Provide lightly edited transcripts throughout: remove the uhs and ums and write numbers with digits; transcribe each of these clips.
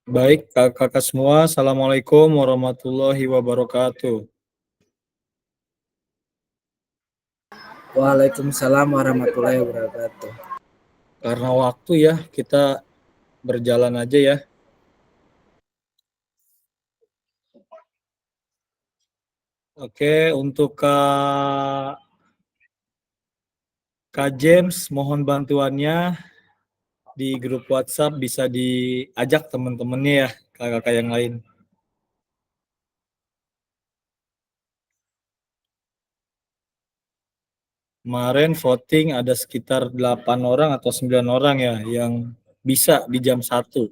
Baik, kakak-kakak semua, Assalamualaikum warahmatullahi wabarakatuh. Waalaikumsalam warahmatullahi wabarakatuh. Karena waktu ya, kita berjalan aja ya. Oke, untuk Kak James, mohon bantuannya di grup WhatsApp bisa diajak teman-temannya ya, kakak-kakak yang lain. Kemarin voting ada sekitar 8 orang atau 9 orang ya yang bisa di jam 1.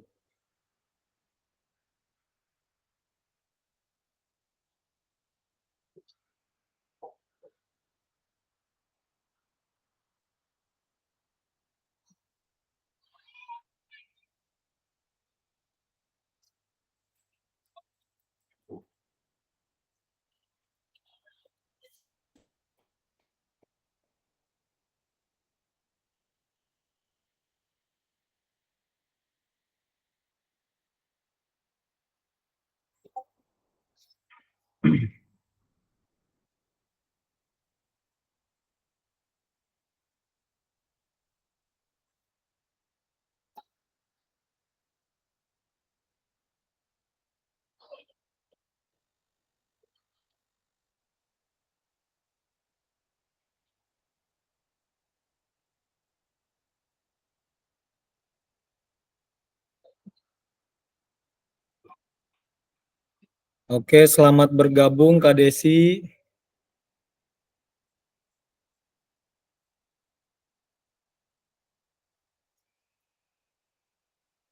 Oke, selamat bergabung Kak Desi.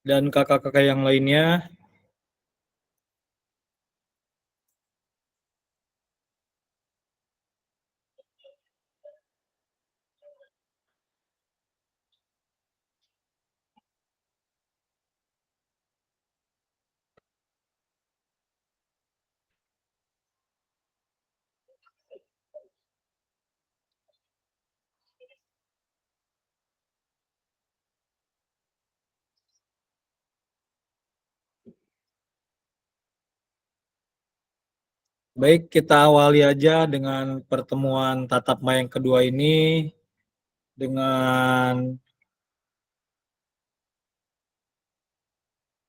Dan kakak-kakak yang lainnya. Baik, kita awali aja dengan pertemuan tatap muka yang kedua ini dengan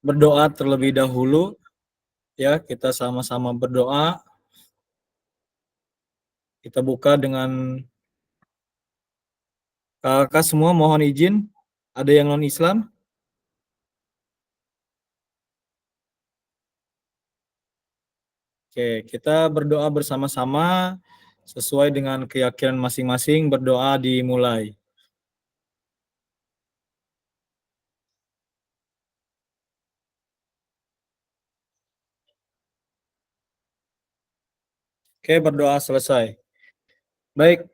berdoa terlebih dahulu. Ya, kita sama-sama berdoa. Kita buka dengan kakak semua mohon izin. Ada yang non-Islam? Oke, kita berdoa bersama-sama sesuai dengan keyakinan masing-masing. Berdoa dimulai. Oke, berdoa selesai. Baik,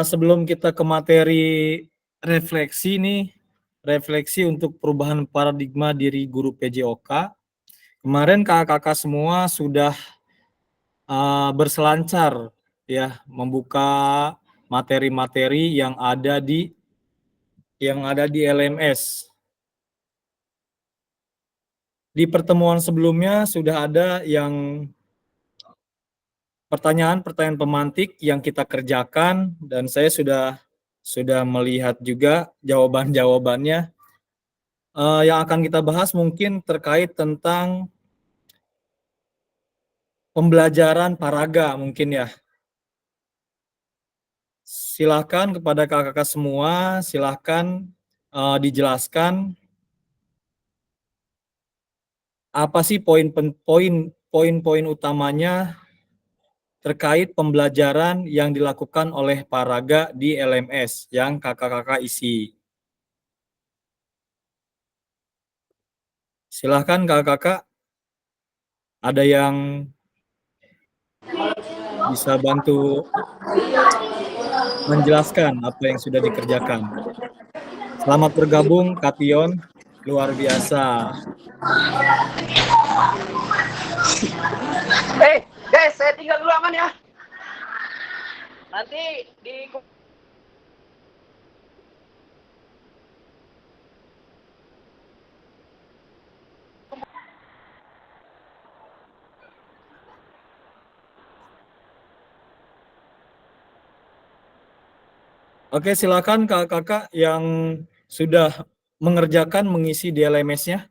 sebelum kita ke materi refleksi nih, refleksi untuk perubahan paradigma diri guru PJOK. Kemarin kakak-kakak semua sudah berselancar ya membuka materi-materi yang ada di LMS. Di pertemuan sebelumnya sudah ada yang pertanyaan-pertanyaan pemantik yang kita kerjakan dan saya sudah melihat juga jawaban-jawabannya. Yang akan kita bahas mungkin terkait tentang pembelajaran paraga mungkin ya. Silakan kepada kakak-kakak semua, silakan dijelaskan apa sih poin-poin utamanya terkait pembelajaran yang dilakukan oleh paraga di LMS yang kakak-kakak isi. Silakan kakak-kakak, ada yang bisa bantu menjelaskan apa yang sudah dikerjakan. Selamat bergabung, Kation. Luar biasa. Guys, saya tinggal dulu aman ya. Nanti di Oke, silakan kakak-kakak yang sudah mengerjakan mengisi di LMS-nya.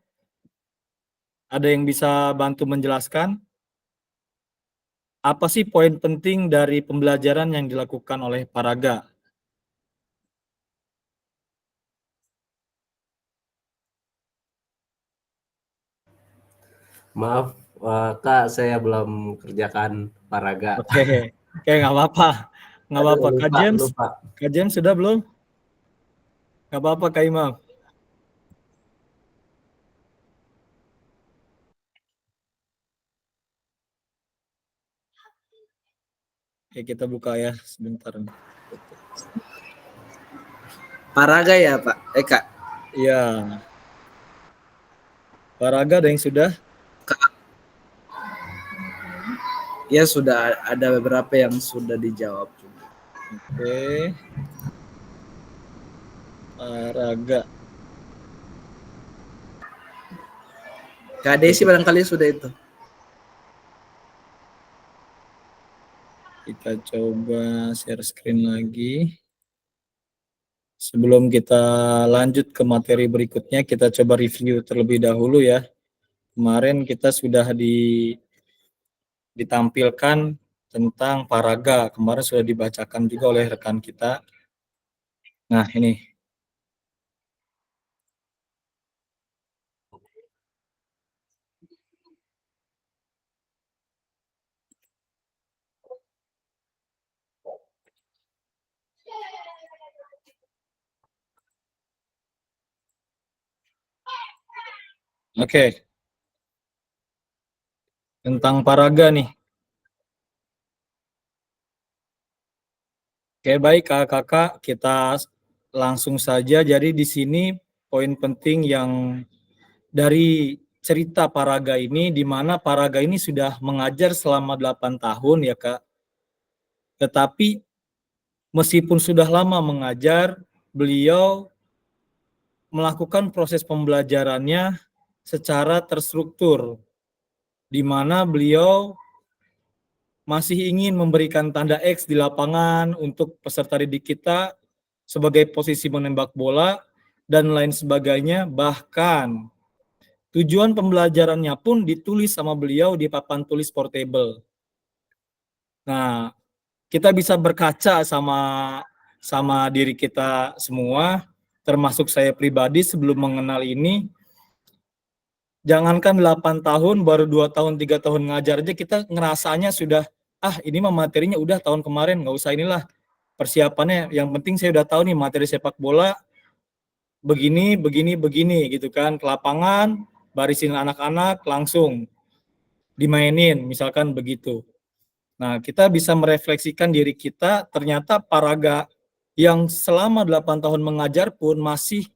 Ada yang bisa bantu menjelaskan? Apa sih poin penting dari pembelajaran yang dilakukan oleh Paraga? Maaf, Kak, saya belum kerjakan Paraga. Oke, nggak apa-apa. Nggak Aduh, apa-apa. lupa, lupa. Kak James sudah belum? Nggak apa-apa, Kak Imam. Oke, kita buka ya sebentar. Paraga ya Pak? Kak? Iya. Paraga ada yang sudah? Ya sudah ada beberapa yang sudah dijawab. Oke. Paraga. Kak Desi barangkali sudah itu. Kita coba share screen lagi. Sebelum kita lanjut ke materi berikutnya, kita coba review terlebih dahulu ya. Kemarin kita sudah ditampilkan tentang paraga. Kemarin sudah dibacakan juga oleh rekan kita. Nah, ini. Oke. Tentang paraga nih. Oke, baik kakak-kakak, kita langsung saja. Jadi di sini poin penting yang dari cerita Paraga ini, di mana Paraga ini sudah mengajar selama 8 tahun ya Kak. Tetapi meskipun sudah lama mengajar, beliau melakukan proses pembelajarannya secara terstruktur, di mana beliau masih ingin memberikan tanda X di lapangan untuk peserta didik kita sebagai posisi menembak bola dan lain sebagainya. Bahkan tujuan pembelajarannya pun ditulis sama beliau di papan tulis portable. Nah, kita bisa berkaca sama diri kita semua, termasuk saya pribadi sebelum mengenal ini. Jangankan 8 tahun, baru 2 tahun, 3 tahun ngajar aja kita ngerasanya sudah, ini mah materinya udah tahun kemarin, nggak usah inilah persiapannya. Yang penting saya udah tahu nih materi sepak bola begini, begini, begini gitu kan. Ke lapangan, barisin anak-anak, langsung dimainin, misalkan begitu. Nah, kita bisa merefleksikan diri kita, ternyata Paraga yang selama 8 tahun mengajar pun masih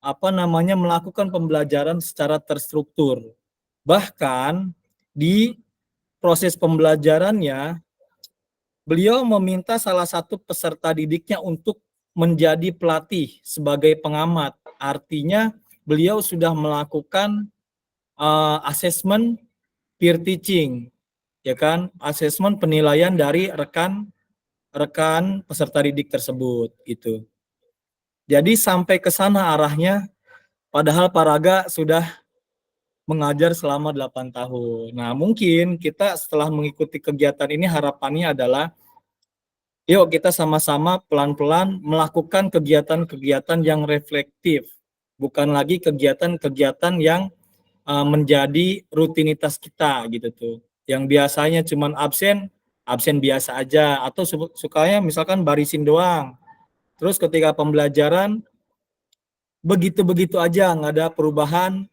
melakukan pembelajaran secara terstruktur. Bahkan di proses pembelajarannya, beliau meminta salah satu peserta didiknya untuk menjadi pelatih sebagai pengamat. Artinya beliau sudah melakukan asesmen peer teaching, ya kan? Asesmen penilaian dari rekan peserta didik tersebut gitu. Jadi sampai ke sana arahnya, padahal Paraga sudah mengajar selama 8 tahun. Nah, mungkin kita setelah mengikuti kegiatan ini harapannya adalah yuk kita sama-sama pelan-pelan melakukan kegiatan-kegiatan yang reflektif. Bukan lagi kegiatan-kegiatan yang menjadi rutinitas kita gitu tuh. Yang biasanya cuman absen, absen biasa aja atau sukanya misalkan barisin doang. Terus ketika pembelajaran begitu-begitu aja, nggak ada perubahan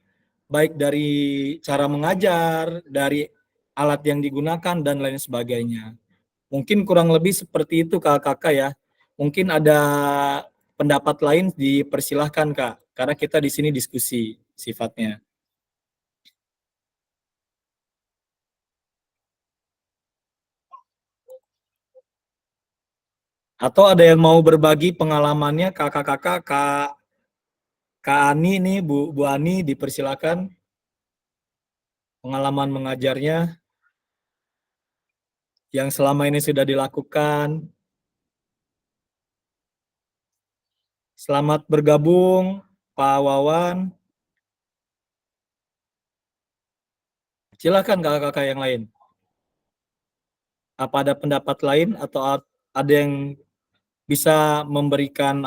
baik dari cara mengajar, dari alat yang digunakan, dan lain sebagainya. Mungkin kurang lebih seperti itu kakak ya. Mungkin ada pendapat lain dipersilahkan Kak, karena kita di sini diskusi sifatnya. Atau ada yang mau berbagi pengalamannya kakak-kakak, Kak Ani nih, Bu Ani dipersilakan pengalaman mengajarnya yang selama ini sudah dilakukan. Selamat bergabung, Pak Wawan. Silakan kakak-kakak yang lain. Apa ada pendapat lain atau ada yang bisa memberikan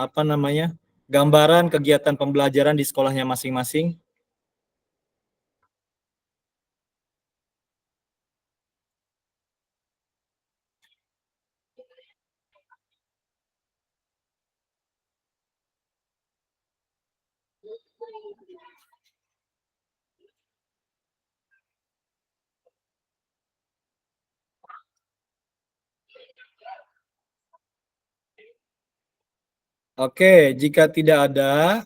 gambaran kegiatan pembelajaran di sekolahnya masing-masing? Oke, jika tidak ada,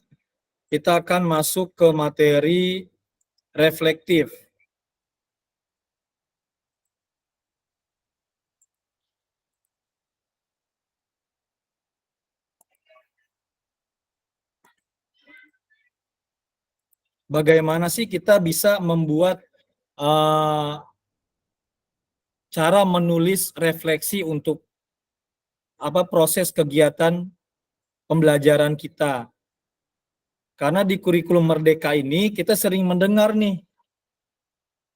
kita akan masuk ke materi reflektif. Bagaimana sih kita bisa membuat cara menulis refleksi untuk proses kegiatan pembelajaran kita? Karena di kurikulum Merdeka ini kita sering mendengar nih,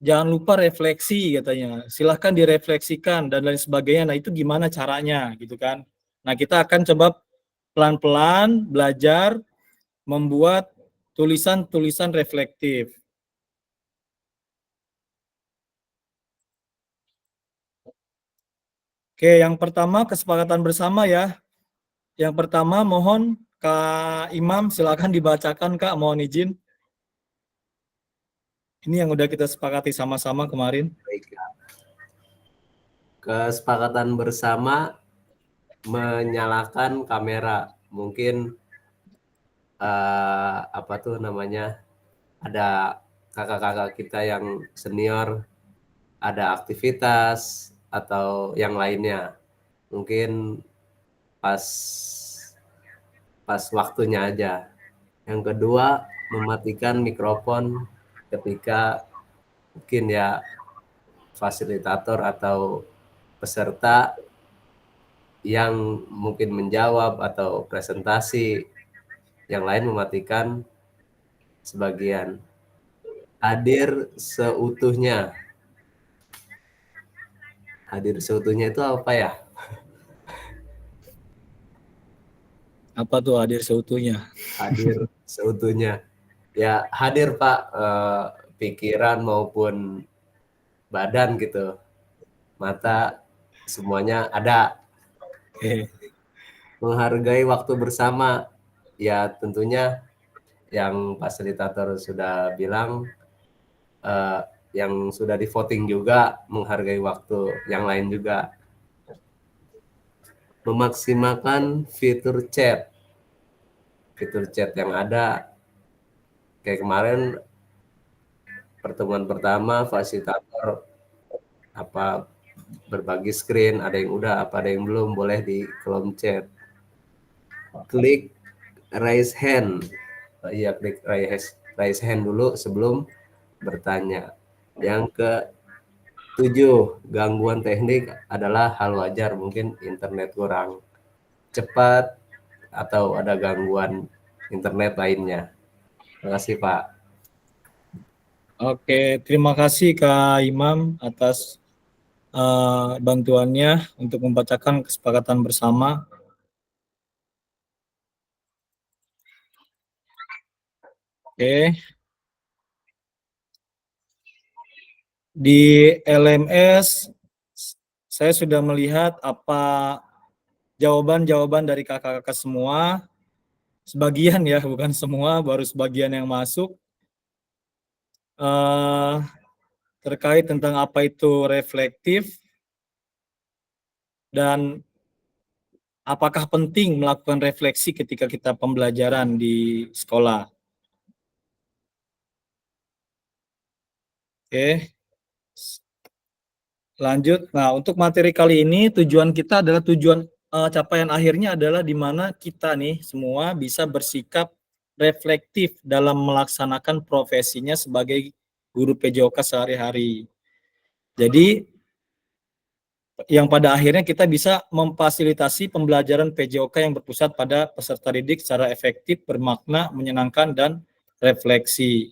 jangan lupa refleksi katanya, silahkan direfleksikan dan lain sebagainya. Nah itu gimana caranya gitu kan? Nah kita akan coba pelan-pelan belajar membuat tulisan-tulisan reflektif. Oke, yang pertama kesepakatan bersama ya. Yang pertama mohon Kak Imam silakan dibacakan Kak, mohon izin. Ini yang udah kita sepakati sama-sama kemarin. Baik. Kesepakatan bersama menyalakan kamera. Mungkin apa tuh namanya? Ada kakak-kakak kita yang senior, ada aktivitas atau yang lainnya. Mungkin pas waktunya aja. Yang kedua, mematikan mikrofon ketika mungkin ya fasilitator atau peserta yang mungkin menjawab atau presentasi, yang lain mematikan sebagian. Hadir seutuhnya. Hadir seutuhnya itu apa ya? Apa tuh hadir seutuhnya? Hadir seutuhnya. Ya hadir Pak, pikiran maupun badan gitu. Mata semuanya ada. Menghargai waktu bersama. Ya tentunya yang fasilitator sudah bilang, yang sudah di voting juga menghargai waktu yang lain juga. Memaksimalkan fitur chat yang ada. Kayak kemarin pertemuan pertama fasilitator berbagi screen, ada yang udah ada yang belum, boleh di kolom chat. Klik raise hand. Iya, klik raise hand dulu sebelum bertanya. Yang ke-7, gangguan teknik adalah hal wajar, mungkin internet kurang cepat atau ada gangguan internet lainnya. Terima kasih Pak. Oke, terima kasih Kak Imam atas bantuannya untuk membacakan kesepakatan bersama. Oke. Di LMS saya sudah melihat apa jawaban-jawaban dari kakak-kakak semua. Sebagian ya, bukan semua, baru sebagian yang masuk. Terkait tentang apa itu reflektif dan apakah penting melakukan refleksi ketika kita pembelajaran di sekolah. Oke. Lanjut. Nah, untuk materi kali ini tujuan kita adalah capaian akhirnya adalah di mana kita nih semua bisa bersikap reflektif dalam melaksanakan profesinya sebagai guru PJOK sehari-hari. Jadi yang pada akhirnya kita bisa memfasilitasi pembelajaran PJOK yang berpusat pada peserta didik secara efektif, bermakna, menyenangkan, dan refleksi.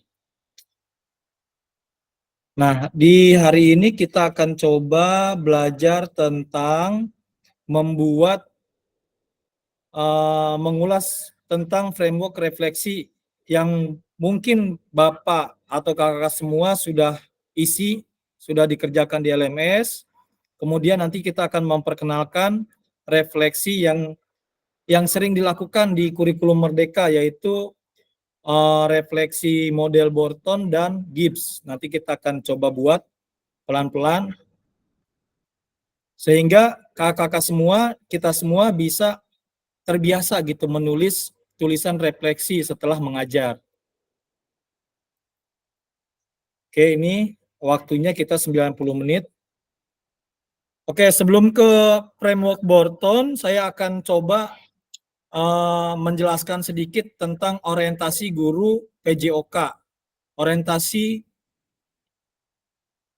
Nah, di hari ini kita akan coba belajar tentang mengulas tentang framework refleksi yang mungkin Bapak atau kakak semua sudah sudah dikerjakan di LMS. Kemudian nanti kita akan memperkenalkan refleksi yang sering dilakukan di kurikulum Merdeka, yaitu refleksi model Borton dan Gibbs. Nanti kita akan coba buat pelan-pelan sehingga kakak-kakak semua, kita semua bisa terbiasa gitu menulis tulisan refleksi setelah mengajar. Oke, ini waktunya kita 90 menit. Oke, sebelum ke framework Borton, saya akan coba menjelaskan sedikit tentang orientasi guru PJOK.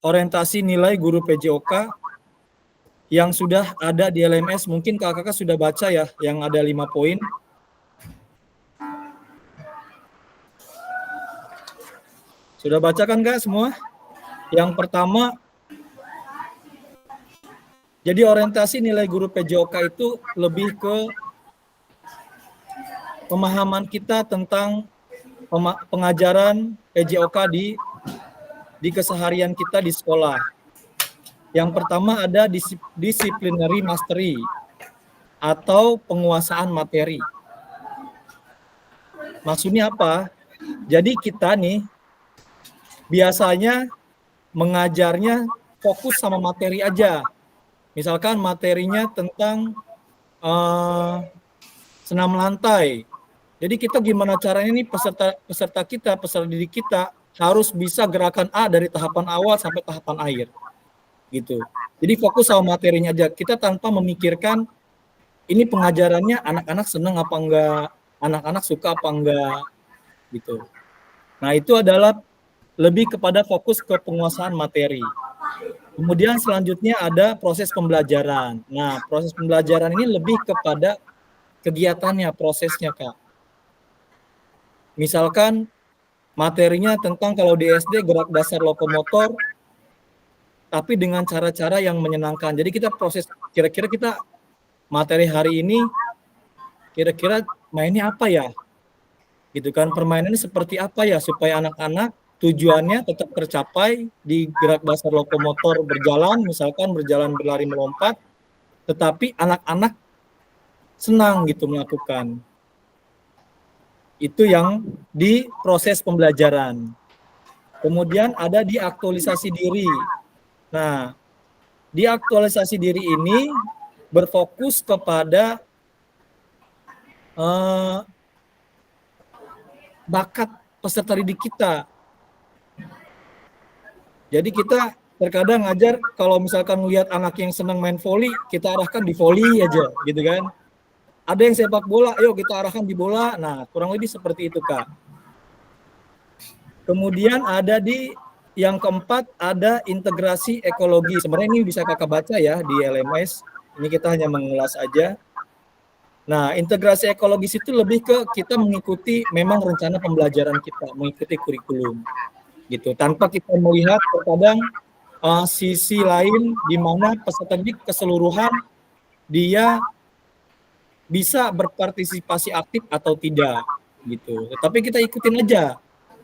Orientasi nilai guru PJOK yang sudah ada di LMS. Mungkin kakak-kakak sudah baca ya, yang ada 5 poin. Sudah baca kan Kak semua? Yang pertama, jadi orientasi nilai guru PJOK itu lebih ke pemahaman kita tentang pengajaran PJOK di keseharian kita di sekolah. Yang pertama ada disciplinary mastery atau penguasaan materi. Maksudnya apa? Jadi kita nih biasanya mengajarnya fokus sama materi aja. Misalkan materinya tentang senam lantai. Jadi kita gimana caranya nih peserta didik kita harus bisa gerakan A dari tahapan awal sampai tahapan akhir. Gitu. Jadi fokus sama materinya aja. Kita tanpa memikirkan ini pengajarannya anak-anak senang apa enggak, anak-anak suka apa enggak gitu. Nah, itu adalah lebih kepada fokus ke penguasaan materi. Kemudian selanjutnya ada proses pembelajaran. Nah, proses pembelajaran ini lebih kepada kegiatannya, prosesnya, Kak. Misalkan materinya tentang kalau di SD gerak dasar lokomotor, tapi dengan cara-cara yang menyenangkan. Jadi kita proses, kira-kira kita materi hari ini, kira-kira mainnya apa ya? Gitu kan, permainannya seperti apa ya, supaya anak-anak tujuannya tetap tercapai di gerak dasar lokomotor berjalan, misalkan berjalan, berlari, melompat, tetapi anak-anak senang gitu melakukan. Itu yang di proses pembelajaran. Kemudian ada di aktualisasi diri. Nah, di aktualisasi diri ini berfokus kepada bakat peserta didik kita. Jadi kita terkadang ngajar kalau misalkan melihat anak yang senang main voli, kita arahkan di voli aja, gitu kan. Ada yang sepak bola, ayo kita arahkan di bola. Nah, kurang lebih seperti itu, Kak. Kemudian ada di yang keempat ada integrasi ekologi. Sebenarnya ini bisa kakak baca ya di LMS. Ini kita hanya mengulas aja. Nah, integrasi ekologis itu lebih ke kita mengikuti memang rencana pembelajaran kita, mengikuti kurikulum. Gitu, tanpa kita melihat terkadang sisi lain di mana peserta didik keseluruhan dia bisa berpartisipasi aktif atau tidak gitu. Tetapi kita ikutin aja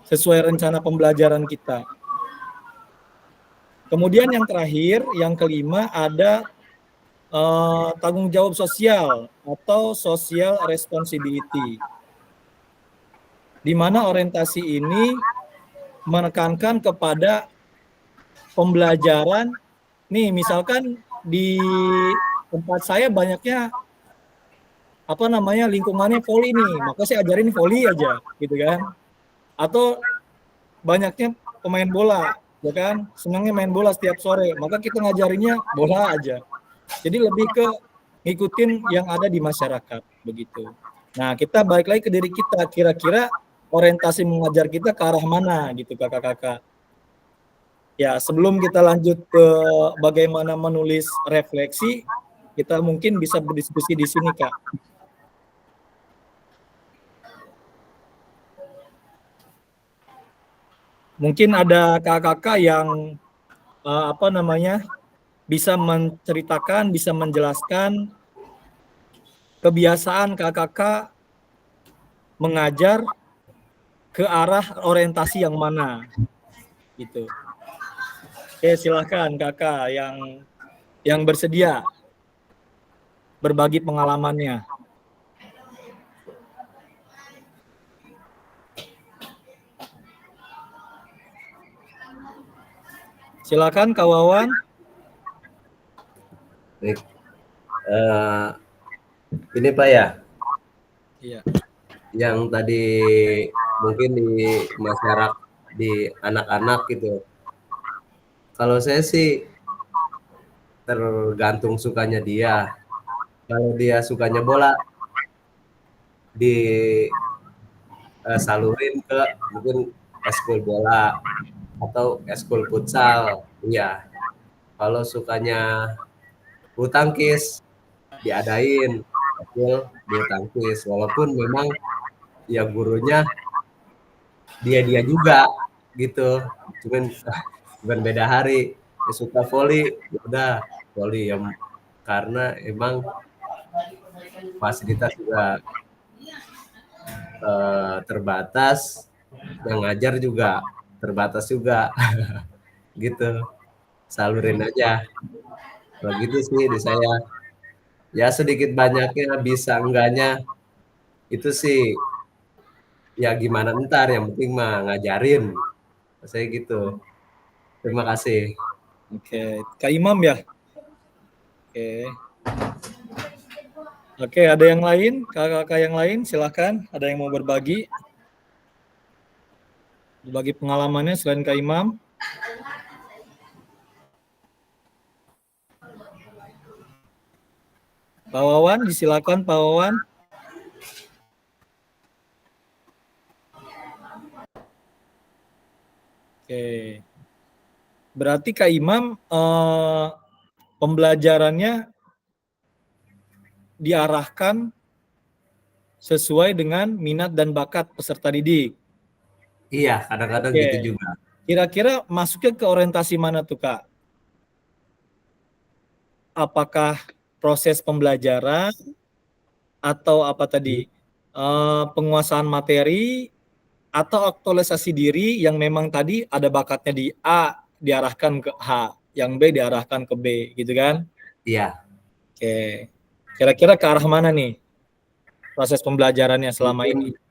sesuai rencana pembelajaran kita. Kemudian yang terakhir, yang kelima ada tanggung jawab sosial atau social responsibility. Di mana orientasi ini menekankan kepada pembelajaran. Nih, misalkan di tempat saya banyaknya lingkungannya voli nih, maka saya ajarin voli aja, gitu kan. Atau banyaknya pemain bola, ya kan, senangnya main bola setiap sore, maka kita ngajarinnya bola aja. Jadi lebih ke ngikutin yang ada di masyarakat, begitu. Nah, kita balik lagi ke diri kita, kira-kira orientasi mengajar kita ke arah mana gitu kakak-kakak. Ya, sebelum kita lanjut ke bagaimana menulis refleksi, kita mungkin bisa berdiskusi di sini, Kak. Mungkin ada kakak-kakak yang bisa menceritakan, bisa menjelaskan kebiasaan kakak-kakak mengajar ke arah orientasi yang mana, gitu. Oke, silahkan kakak yang bersedia berbagi pengalamannya. Silakan Kak Wawan. Baik. Ini Pak ya, Iya. yang tadi mungkin di masyarakat, di anak-anak gitu. Kalau saya sih tergantung sukanya dia. Kalau dia sukanya bola, di salurin ke mungkin eskul bola atau eskul futsal. Iya. Kalau sukanya bulu tangkis, diadain eskul bulu tangkis. Walaupun memang ya gurunya dia juga gitu. Cuman bukan beda hari. Ya suka voli, ya udah voli ya, karena emang fasilitas juga terbatas, yang ngajar juga terbatas juga gitu, salurin aja begitu sih di saya. Ya sedikit banyaknya bisa enggaknya itu sih ya gimana ntar, yang penting mah ngajarin saya gitu. Terima kasih. Oke, Kak Imam ya. Oke. Oke, ada yang lain? Kakak-kakak yang lain silakan. Ada yang mau berbagi? Berbagi pengalamannya selain Kak Imam. Pak Wawan, disilakan Pak Wawan. Oke. Berarti Kak Imam pembelajarannya diarahkan sesuai dengan minat dan bakat peserta didik. Iya, kadang-kadang Oke. gitu juga. Kira-kira masuknya ke orientasi mana tuh Kak? Apakah proses pembelajaran atau apa tadi? Penguasaan materi atau aktualisasi diri yang memang tadi ada bakatnya di A diarahkan ke H, yang B diarahkan ke B, gitu kan? Iya. Oke. Kira-kira ke arah mana nih proses pembelajarannya selama ini? Mungkin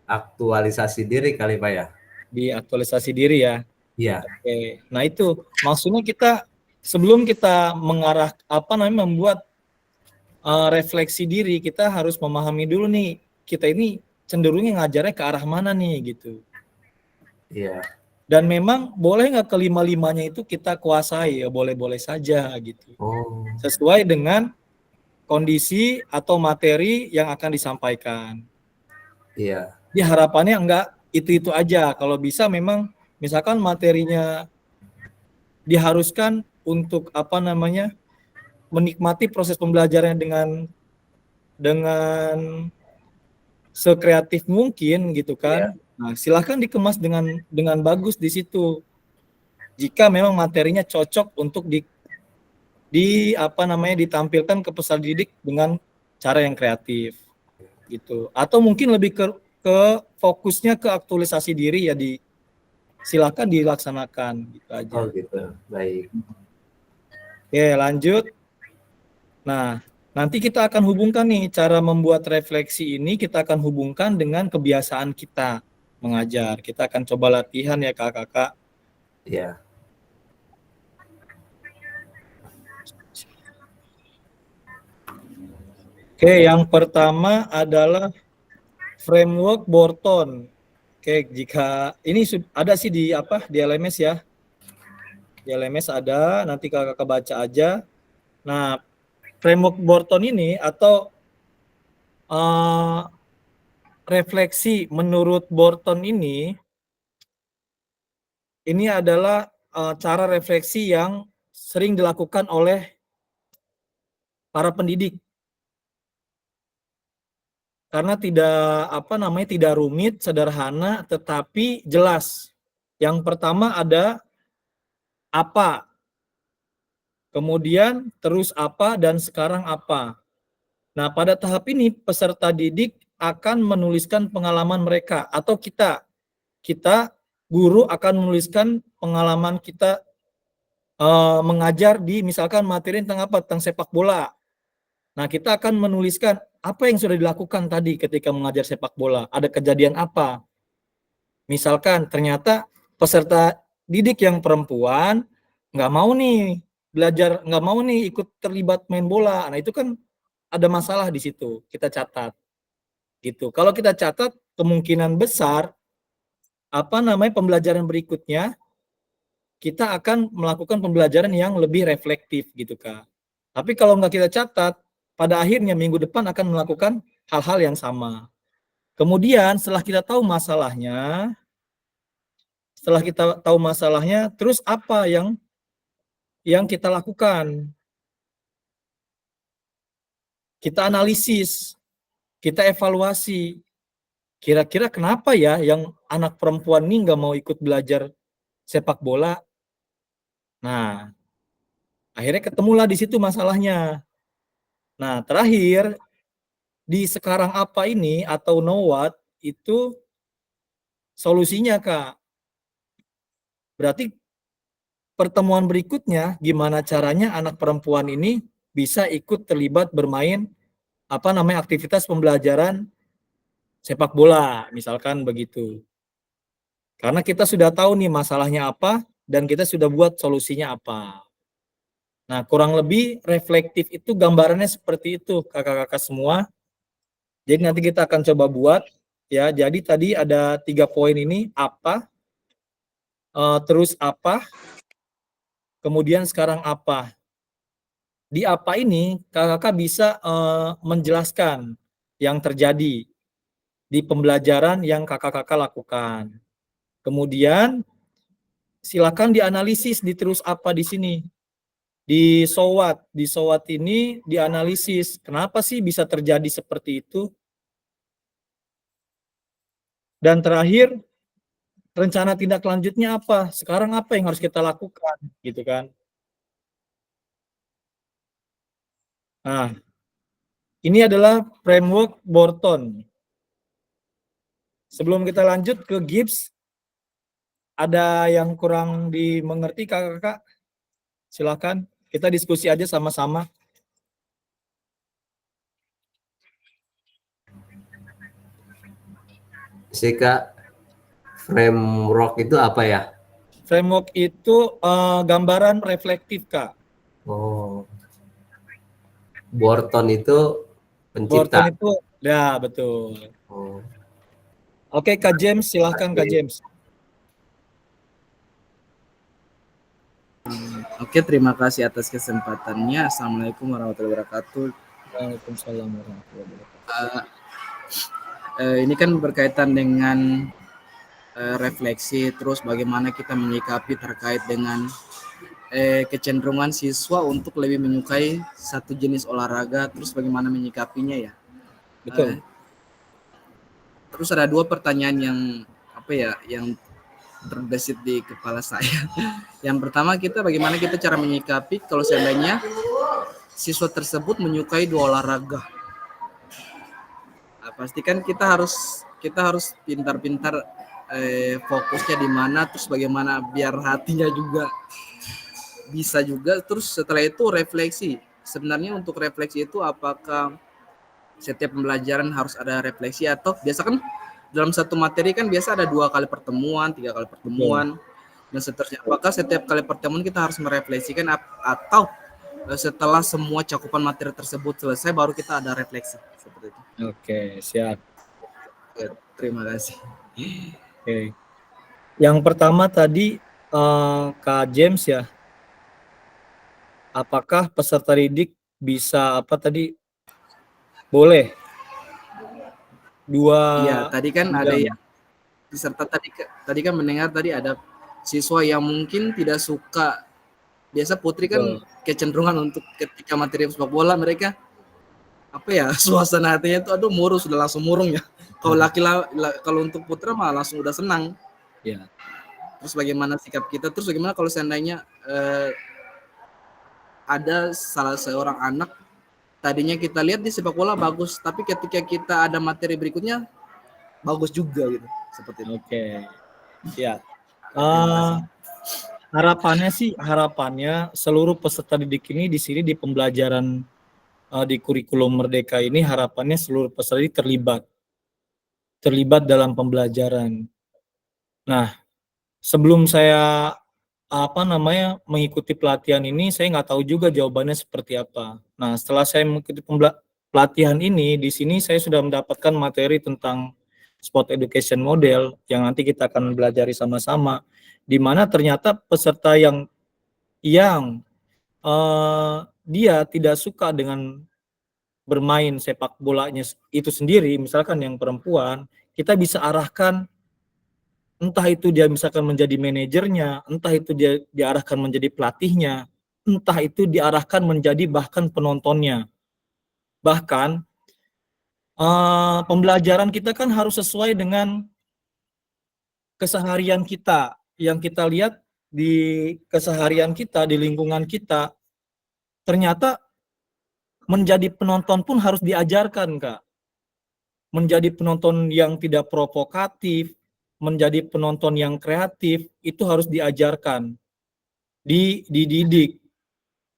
aktualisasi diri kali Pak ya. Di aktualisasi diri ya. Iya. Oke. Nah itu maksudnya kita sebelum kita membuat refleksi diri, kita harus memahami dulu nih kita ini cenderungnya ngajarnya ke arah mana nih gitu. Iya. Dan memang boleh nggak kelima-limanya itu kita kuasai, ya boleh-boleh saja gitu. Oh. Sesuai dengan kondisi atau materi yang akan disampaikan. Iya. Jadi harapannya enggak itu-itu aja. Kalau bisa memang misalkan materinya diharuskan untuk menikmati proses pembelajarannya dengan sekreatif mungkin gitu kan. Iya. Nah, silahkan dikemas dengan bagus di situ. Jika memang materinya cocok untuk ditampilkan ke peserta didik dengan cara yang kreatif gitu. Atau mungkin lebih ke fokusnya ke aktualisasi diri ya silakan dilaksanakan gitu aja. Oh gitu. Baik. Oke, lanjut. Nah, nanti kita akan hubungkan nih cara membuat refleksi ini, kita akan hubungkan dengan kebiasaan kita mengajar. Kita akan coba latihan ya kakak-kakak. Iya. Oke, yang pertama adalah framework Borton. Oke, jika ini ada sih di LMS ya. Di LMS ada, nanti kakak baca aja. Nah, framework Borton ini atau refleksi menurut Borton ini adalah cara refleksi yang sering dilakukan oleh para pendidik. Karena tidak rumit, sederhana, tetapi jelas. Yang pertama ada apa, kemudian terus apa, dan sekarang apa. Nah, pada tahap ini peserta didik akan menuliskan pengalaman mereka, atau kita guru akan menuliskan pengalaman kita mengajar di misalkan materi tentang apa, tentang sepak bola. Nah, kita akan menuliskan apa yang sudah dilakukan tadi ketika mengajar sepak bola, ada kejadian apa. Misalkan ternyata peserta didik yang perempuan nggak mau nih belajar, nggak mau nih ikut terlibat main bola. Nah, itu kan ada masalah di situ, kita catat. Gitu. Kalau kita catat, kemungkinan besar pembelajaran berikutnya kita akan melakukan pembelajaran yang lebih reflektif gitu, Kak. Tapi kalau nggak kita catat, pada akhirnya minggu depan akan melakukan hal-hal yang sama. Kemudian setelah kita tahu masalahnya, terus apa yang kita lakukan? Kita analisis, kita evaluasi. Kira-kira kenapa ya yang anak perempuan ini nggak mau ikut belajar sepak bola? Nah, akhirnya ketemulah di situ masalahnya. Nah, terakhir, di sekarang apa ini atau know what, itu solusinya, Kak. Berarti pertemuan berikutnya, gimana caranya anak perempuan ini bisa ikut terlibat bermain aktivitas pembelajaran sepak bola, misalkan begitu. Karena kita sudah tahu nih masalahnya apa, dan kita sudah buat solusinya apa. Nah, kurang lebih reflektif itu gambarannya seperti itu, kakak-kakak semua. Jadi nanti kita akan coba buat, ya. Jadi tadi ada 3 poin ini, apa, terus apa, kemudian sekarang apa. Di apa ini, kakak-kakak bisa menjelaskan yang terjadi di pembelajaran yang kakak-kakak lakukan. Kemudian silakan dianalisis di terus apa di sini. Di SOWOT ini dianalisis, kenapa sih bisa terjadi seperti itu? Dan terakhir, rencana tindak lanjutnya apa? Sekarang apa yang harus kita lakukan, gitu kan? Nah, ini adalah framework Borton. Sebelum kita lanjut ke Gibbs, ada yang kurang dimengerti, kakak-kakak? Silakan, kita diskusi aja sama-sama. Kak, framework itu apa ya? Framework itu gambaran reflektif, Kak. Oh. Borton itu pencipta. Borton itu, ya betul. Oh. Oke, Kak James, silakan Kak James. Oke, terima kasih atas kesempatannya. Assalamualaikum warahmatullahi wabarakatuh. Waalaikumsalam warahmatullahi wabarakatuh. Ini kan berkaitan dengan refleksi, terus bagaimana kita menyikapi terkait dengan kecenderungan siswa untuk lebih menyukai satu jenis olahraga, terus bagaimana menyikapinya ya. Betul. Terus ada 2 pertanyaan yang terbesit di kepala saya. Yang pertama, bagaimana kita cara menyikapi kalau seandainya siswa tersebut menyukai 2 olahraga. Nah, pastikan kita harus pintar-pintar fokusnya di mana, terus bagaimana biar hatinya juga bisa juga. Terus setelah itu refleksi. Sebenarnya untuk refleksi itu apakah setiap pembelajaran harus ada refleksi, atau biasa kan dalam satu materi kan biasa ada 2 kali pertemuan, 3 kali pertemuan, dan seterusnya. Apakah setiap kali pertemuan kita harus merefleksikan, atau setelah semua cakupan materi tersebut selesai baru kita ada refleksi seperti itu? Oke, siap. Terima kasih. Oke. Yang pertama tadi Kak James ya. Apakah peserta didik bisa boleh 2? Iya, tadi kan ada yang peserta tadi kan mendengar tadi ada siswa yang mungkin tidak suka. Biasa Putri kan kecenderungan untuk ketika materi sepak bola mereka apa ya, suasana hatinya itu aduh murung, sudah langsung murung ya. Kalau kalau untuk putra mah langsung udah senang. Ya. Terus bagaimana sikap kita? Terus bagaimana kalau seandainya ada salah seorang anak tadinya kita lihat di sepak bola bagus, tapi ketika kita ada materi berikutnya bagus juga gitu, seperti itu. Oke. Ya. Harapannya seluruh peserta didik ini di sini di pembelajaran di kurikulum Merdeka ini, harapannya seluruh peserta terlibat dalam pembelajaran. Nah, sebelum saya mengikuti pelatihan ini, saya nggak tahu juga jawabannya seperti apa. Nah, setelah saya mengikuti pelatihan ini, di sini saya sudah mendapatkan materi tentang sport education model yang nanti kita akan belajari sama-sama, di mana ternyata peserta yang dia tidak suka dengan bermain sepak bolanya itu sendiri, misalkan yang perempuan, kita bisa arahkan, entah itu dia misalkan menjadi manajernya, entah itu dia diarahkan menjadi pelatihnya, entah itu diarahkan menjadi bahkan penontonnya. Bahkan pembelajaran kita kan harus sesuai dengan keseharian kita, yang kita lihat di keseharian kita, di lingkungan kita, ternyata menjadi penonton pun harus diajarkan, Kak. Menjadi penonton yang tidak provokatif, menjadi penonton yang kreatif, itu harus diajarkan, dididik.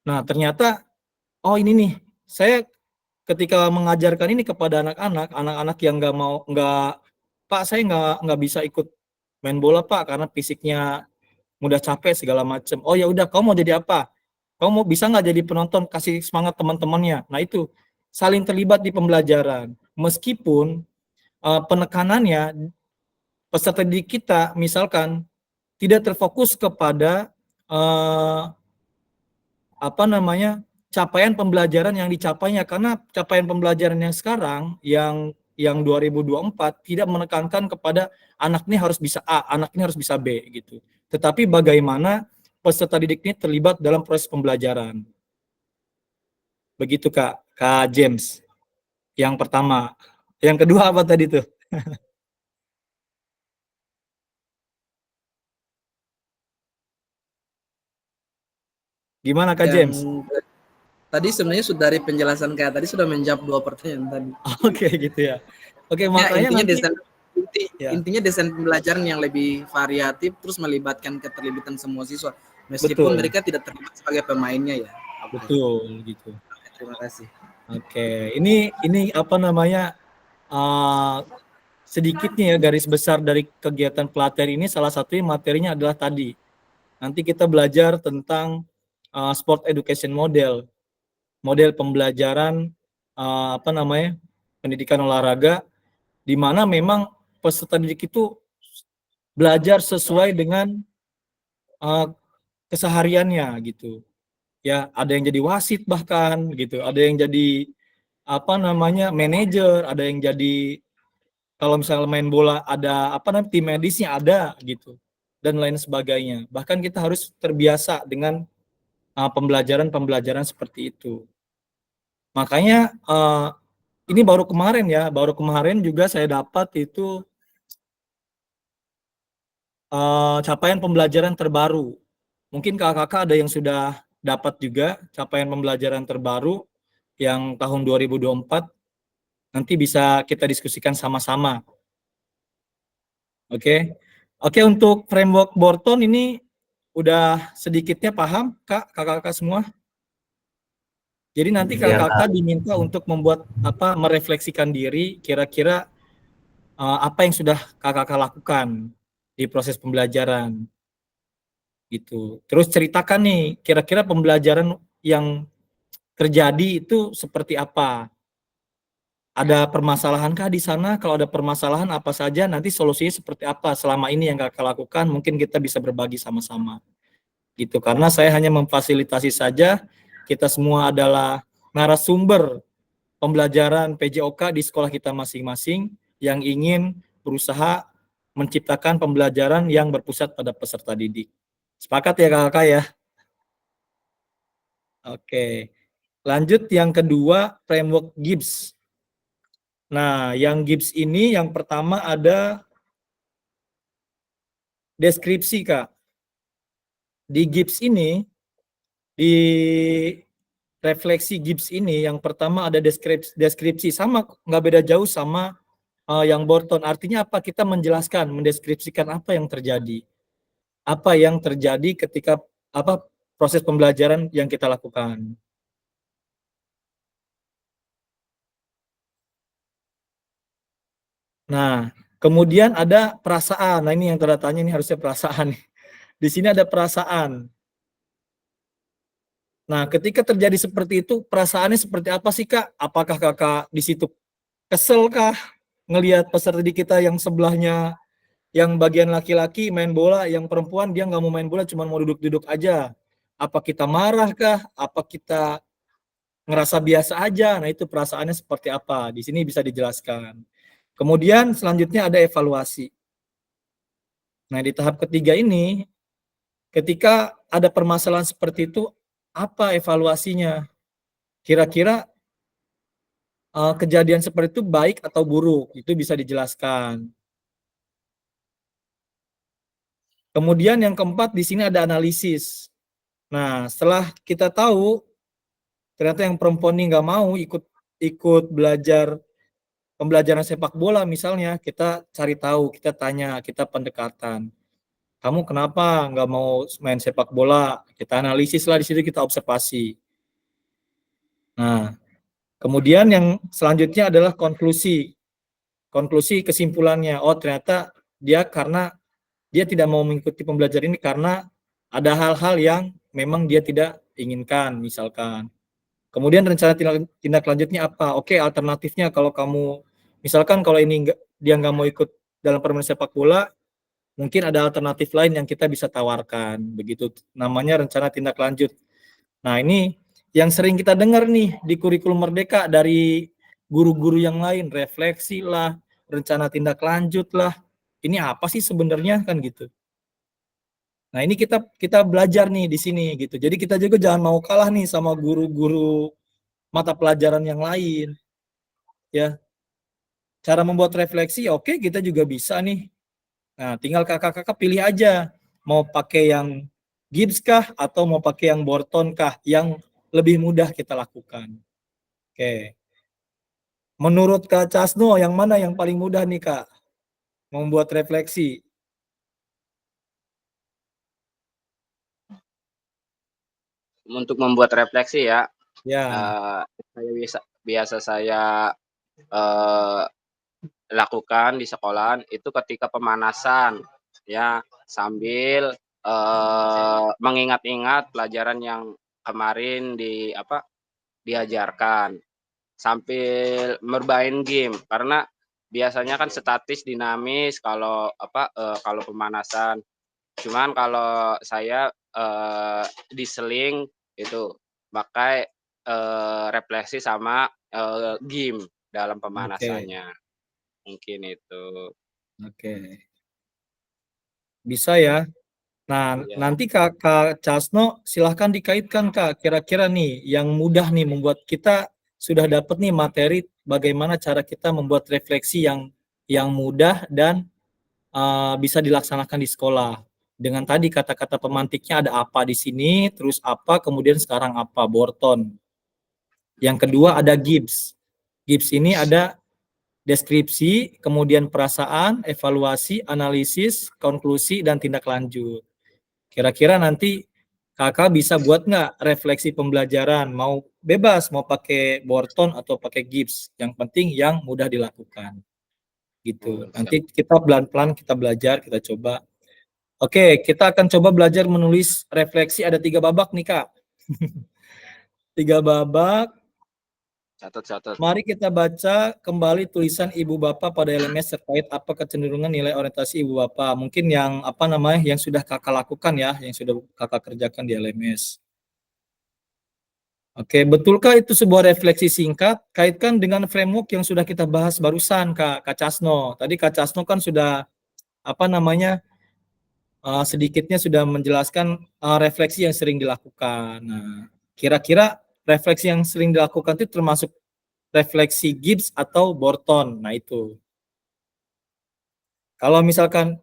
Nah, ternyata, oh ini nih, saya ketika mengajarkan ini kepada anak-anak yang Pak, saya nggak bisa ikut main bola, Pak, karena fisiknya mudah capek segala macam. Oh ya udah, kamu mau jadi apa? Kamu mau bisa nggak jadi penonton, kasih semangat teman-temannya. Nah itu saling terlibat di pembelajaran. Meskipun penekanannya peserta didik kita misalkan tidak terfokus kepada capaian pembelajaran yang dicapainya, karena capaian pembelajaran yang sekarang yang 2024 tidak menekankan kepada anak ini harus bisa A, anak ini harus bisa B gitu. Tetapi bagaimana peserta didik ini terlibat dalam proses pembelajaran. Begitu Kak James. Yang pertama. Yang kedua apa tadi tuh? Gimana Kak James? Tadi sebenarnya sudah dari penjelasan Kak tadi sudah menjawab 2 pertanyaan tadi. Oke gitu ya. Oke, makanya intinya desain pembelajaran yang lebih variatif terus melibatkan keterlibatan semua siswa meskipun mereka tidak terlibat sebagai pemainnya ya. Betul gitu. Terima kasih. Oke, ini sedikitnya ya garis besar dari kegiatan pelatihan ini, salah satu materinya adalah tadi. Nanti kita belajar tentang sport education model pembelajaran pendidikan olahraga, di mana memang peserta didik itu belajar sesuai dengan kesehariannya gitu. Ya, ada yang jadi wasit bahkan gitu, ada yang jadi manajer, ada yang jadi kalau misalnya main bola ada tim medisnya ada gitu, dan lain sebagainya. Bahkan kita harus terbiasa dengan pembelajaran seperti itu. Makanya ini baru kemarin juga saya dapat itu capaian pembelajaran terbaru. Mungkin kakak-kakak ada yang sudah dapat juga capaian pembelajaran terbaru yang tahun 2024. Nanti bisa kita diskusikan sama-sama. Oke, untuk framework Borton ini udah sedikitnya paham, kakak-kakak semua? Jadi nanti kakak-kakak diminta untuk merefleksikan diri, kira-kira apa yang sudah kakak-kakak lakukan di proses pembelajaran. Gitu. Terus ceritakan nih, kira-kira pembelajaran yang terjadi itu seperti apa? Ada permasalahankah di sana? Kalau ada permasalahan apa saja, nanti solusinya seperti apa selama ini yang kakak lakukan, mungkin kita bisa berbagi sama-sama. Gitu, karena saya hanya memfasilitasi saja, kita semua adalah narasumber pembelajaran PJOK di sekolah kita masing-masing yang ingin berusaha menciptakan pembelajaran yang berpusat pada peserta didik. Sepakat ya kakak ya? Oke. Lanjut yang kedua, framework Gibbs. Nah, yang Gibbs ini yang pertama ada deskripsi, Kak. Di Gibbs ini, di refleksi Gibbs ini, yang pertama ada deskripsi. Sama, nggak beda jauh sama yang Borton. Artinya apa? Kita menjelaskan, mendeskripsikan apa yang terjadi. Apa yang terjadi ketika proses pembelajaran yang kita lakukan. Nah, kemudian ada perasaan. Nah, ini yang tanda tanya, ini harusnya perasaan. Di sini ada perasaan. Nah, ketika terjadi seperti itu, perasaannya seperti apa sih, Kak? Apakah Kakak di situ kesel kah ngelihat peserta didik kita yang sebelahnya, yang bagian laki-laki main bola, yang perempuan dia nggak mau main bola, cuma mau duduk-duduk aja? Apa kita marah kah? Apa kita ngerasa biasa aja? Nah, itu perasaannya seperti apa? Di sini bisa dijelaskan. Kemudian selanjutnya ada evaluasi. Nah, di tahap ketiga ini, ketika ada permasalahan seperti itu, apa evaluasinya? Kira-kira kejadian seperti itu baik atau buruk? Itu bisa dijelaskan. Kemudian yang keempat, di sini ada analisis. Nah, setelah kita tahu, ternyata yang perempuan ini nggak mau ikut belajar pembelajaran sepak bola misalnya, kita cari tahu, kita tanya, kita pendekatan. Kamu kenapa nggak mau main sepak bola? Kita analisis lah di situ, kita observasi. Nah, kemudian yang selanjutnya adalah konklusi. Konklusi kesimpulannya, oh ternyata karena dia tidak mau mengikuti pembelajaran ini karena ada hal-hal yang memang dia tidak inginkan, misalkan. Kemudian rencana tindak lanjutnya apa? Oke, alternatifnya kalau kamu, misalkan kalau ini dia nggak mau ikut dalam permainan sepak bola, mungkin ada alternatif lain yang kita bisa tawarkan. Begitu namanya rencana tindak lanjut. Nah, ini yang sering kita dengar nih di kurikulum Merdeka dari guru-guru yang lain, refleksi lah, rencana tindak lanjut lah. Ini apa sih sebenarnya kan gitu. Nah, ini kita belajar nih di sini gitu. Jadi kita juga jangan mau kalah nih sama guru-guru mata pelajaran yang lain. Ya. Cara membuat refleksi oke, kita juga bisa nih. Nah, tinggal kakak-kakak pilih aja mau pakai yang Gibbs kah atau mau pakai yang Borton kah yang lebih mudah kita lakukan. Oke. Menurut Kak Casno, yang mana yang paling mudah nih, Kak? Membuat refleksi. Untuk membuat refleksi ya, Ya. saya biasa saya lakukan di sekolah itu ketika pemanasan ya, sambil mengingat-ingat pelajaran yang kemarin diajarkan, sambil bermain game karena biasanya kan statis dinamis kalau kalau pemanasan. Cuman kalau saya diseling itu pakai refleksi sama game dalam pemanasannya. Mungkin itu. Oke. Bisa ya. Nah, Ya. nanti Kak Casno silahkan dikaitkan, Kak. Kira-kira nih yang mudah nih membuat kita sudah dapat nih materi bagaimana cara kita membuat refleksi yang mudah dan bisa dilaksanakan di sekolah. Dengan tadi kata-kata pemantiknya ada apa di sini, terus apa, kemudian sekarang apa, Borton. Yang kedua ada Gibbs. Gibbs ini ada deskripsi, kemudian perasaan, evaluasi, analisis, konklusi, dan tindak lanjut. Kira-kira nanti kakak bisa buat nggak refleksi pembelajaran, mau bebas, mau pakai Borton atau pakai Gibbs, yang penting yang mudah dilakukan. Gitu. Nanti kita pelan-pelan kita belajar, kita coba. Oke, kita akan coba belajar menulis refleksi, ada 3 babak nih, Kak. 3 babak. Catat. Mari kita baca kembali tulisan Ibu Bapak pada LMS terkait apa kecenderungan nilai orientasi Ibu Bapak. Mungkin yang yang sudah kakak lakukan ya, yang sudah kakak kerjakan di LMS. Oke, betulkah itu sebuah refleksi singkat? Kaitkan dengan framework yang sudah kita bahas barusan, Kak Casno. Tadi Kak Casno kan sudah sedikitnya sudah menjelaskan refleksi yang sering dilakukan. Nah, kira-kira refleksi yang sering dilakukan itu termasuk refleksi Gibbs atau Borton. Nah, itu. Kalau misalkan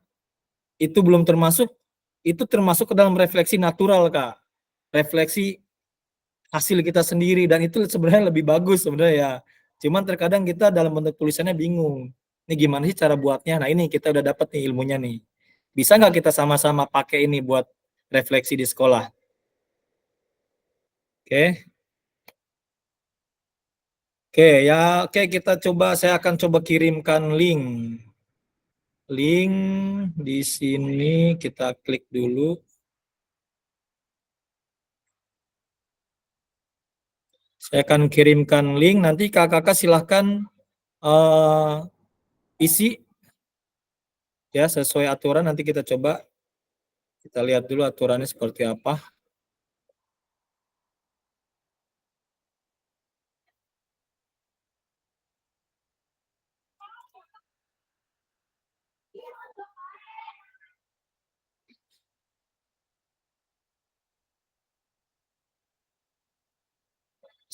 itu belum termasuk, itu termasuk ke dalam refleksi natural, Kak. Refleksi hasil kita sendiri, dan itu sebenarnya lebih bagus sebenarnya ya. Cuman terkadang kita dalam bentuk tulisannya bingung. Ini gimana sih cara buatnya? Nah, ini kita udah dapat nih ilmunya nih. Bisa nggak kita sama-sama pakai ini buat refleksi di sekolah? Oke. Oke, ya, oke, kita coba, saya akan coba kirimkan link. Link di sini kita klik dulu. Saya akan kirimkan link, nanti kakak-kakak silahkan isi ya sesuai aturan. Nanti kita coba, kita lihat dulu aturannya seperti apa.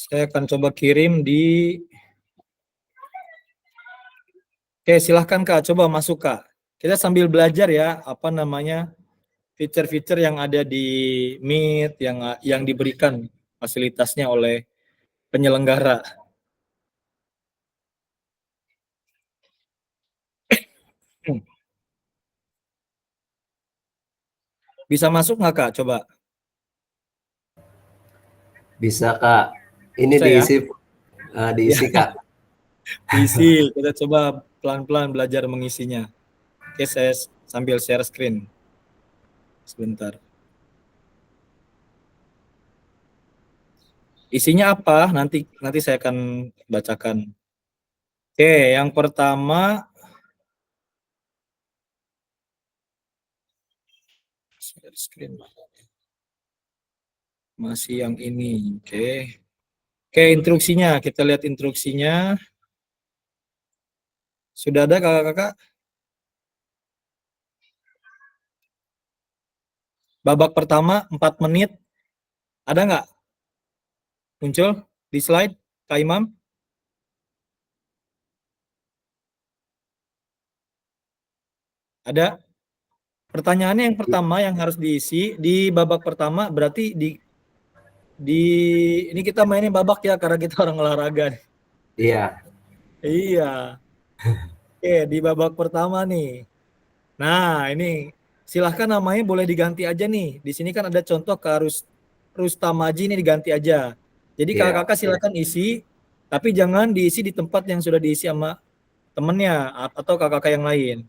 Saya akan coba kirim di... Oke, silahkan Kak, coba masuk Kak. Kita sambil belajar ya, fitur-fitur yang ada di Meet, yang diberikan fasilitasnya oleh penyelenggara. Bisa masuk nggak Kak? Coba. Bisa Kak. Ini Bisa, diisi diisi ya? Kak. Diisi, kita coba pelan-pelan belajar mengisinya. Oke, saya sambil share screen. Sebentar. Isinya apa? Nanti saya akan bacakan. Oke, yang pertama share screen. Masih yang ini. Oke. Oke, instruksinya. Kita lihat instruksinya. Sudah ada kakak-kakak? Babak pertama 4 menit. Ada nggak? Muncul di slide, Kak Imam? Ada? Pertanyaannya yang pertama yang harus diisi di babak pertama, berarti ini kita mainin babak ya karena kita orang olahraga. Iya. Iya. Oke, di babak pertama nih. Nah, ini silahkan namanya boleh diganti aja nih. Di sini kan ada contoh Kak Rustamaji, ini diganti aja. Jadi Iya. kakak-kakak silakan isi, tapi jangan diisi di tempat yang sudah diisi sama temennya atau kakak-kakak yang lain.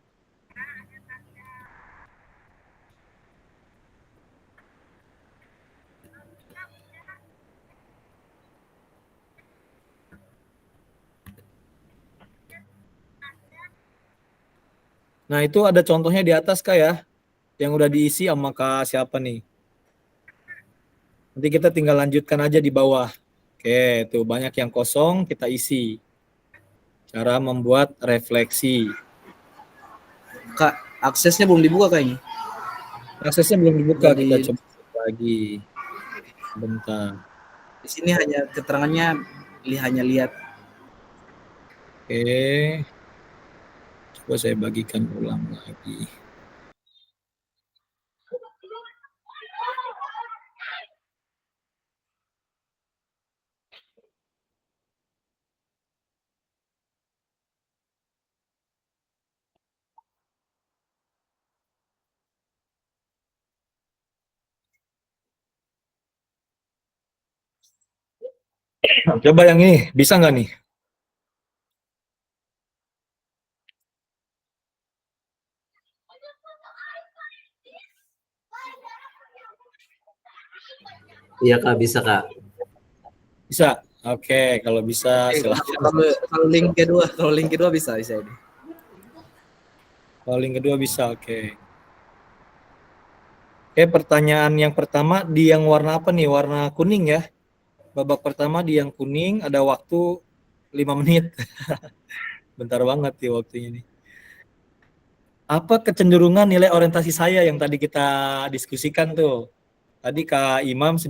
Nah, itu ada contohnya di atas Kak ya, yang udah diisi sama Kak siapa nih. Nanti kita tinggal lanjutkan aja di bawah. Oke, tuh banyak yang kosong, kita isi. Cara membuat refleksi. Kak, aksesnya belum dibuka kayaknya. Aksesnya belum dibuka, Jadi, kita coba lagi. Bentar. di sini hanya keterangannya hanya lihat. Oke. Coba saya bagikan ulang lagi. Coba yang ini, bisa nggak nih? Iya Kak, bisa Kak. Bisa? Oke, kalau bisa silahkan. Kalau link kedua bisa ini. Kalau link kedua bisa, oke. Oke, pertanyaan yang pertama di yang warna apa nih? Warna kuning ya. Babak pertama di yang kuning, ada waktu 5 menit. Bentar banget ya waktunya nih. apa kecenderungan nilai orientasi saya yang tadi kita diskusikan tuh. Tadi Kak Imam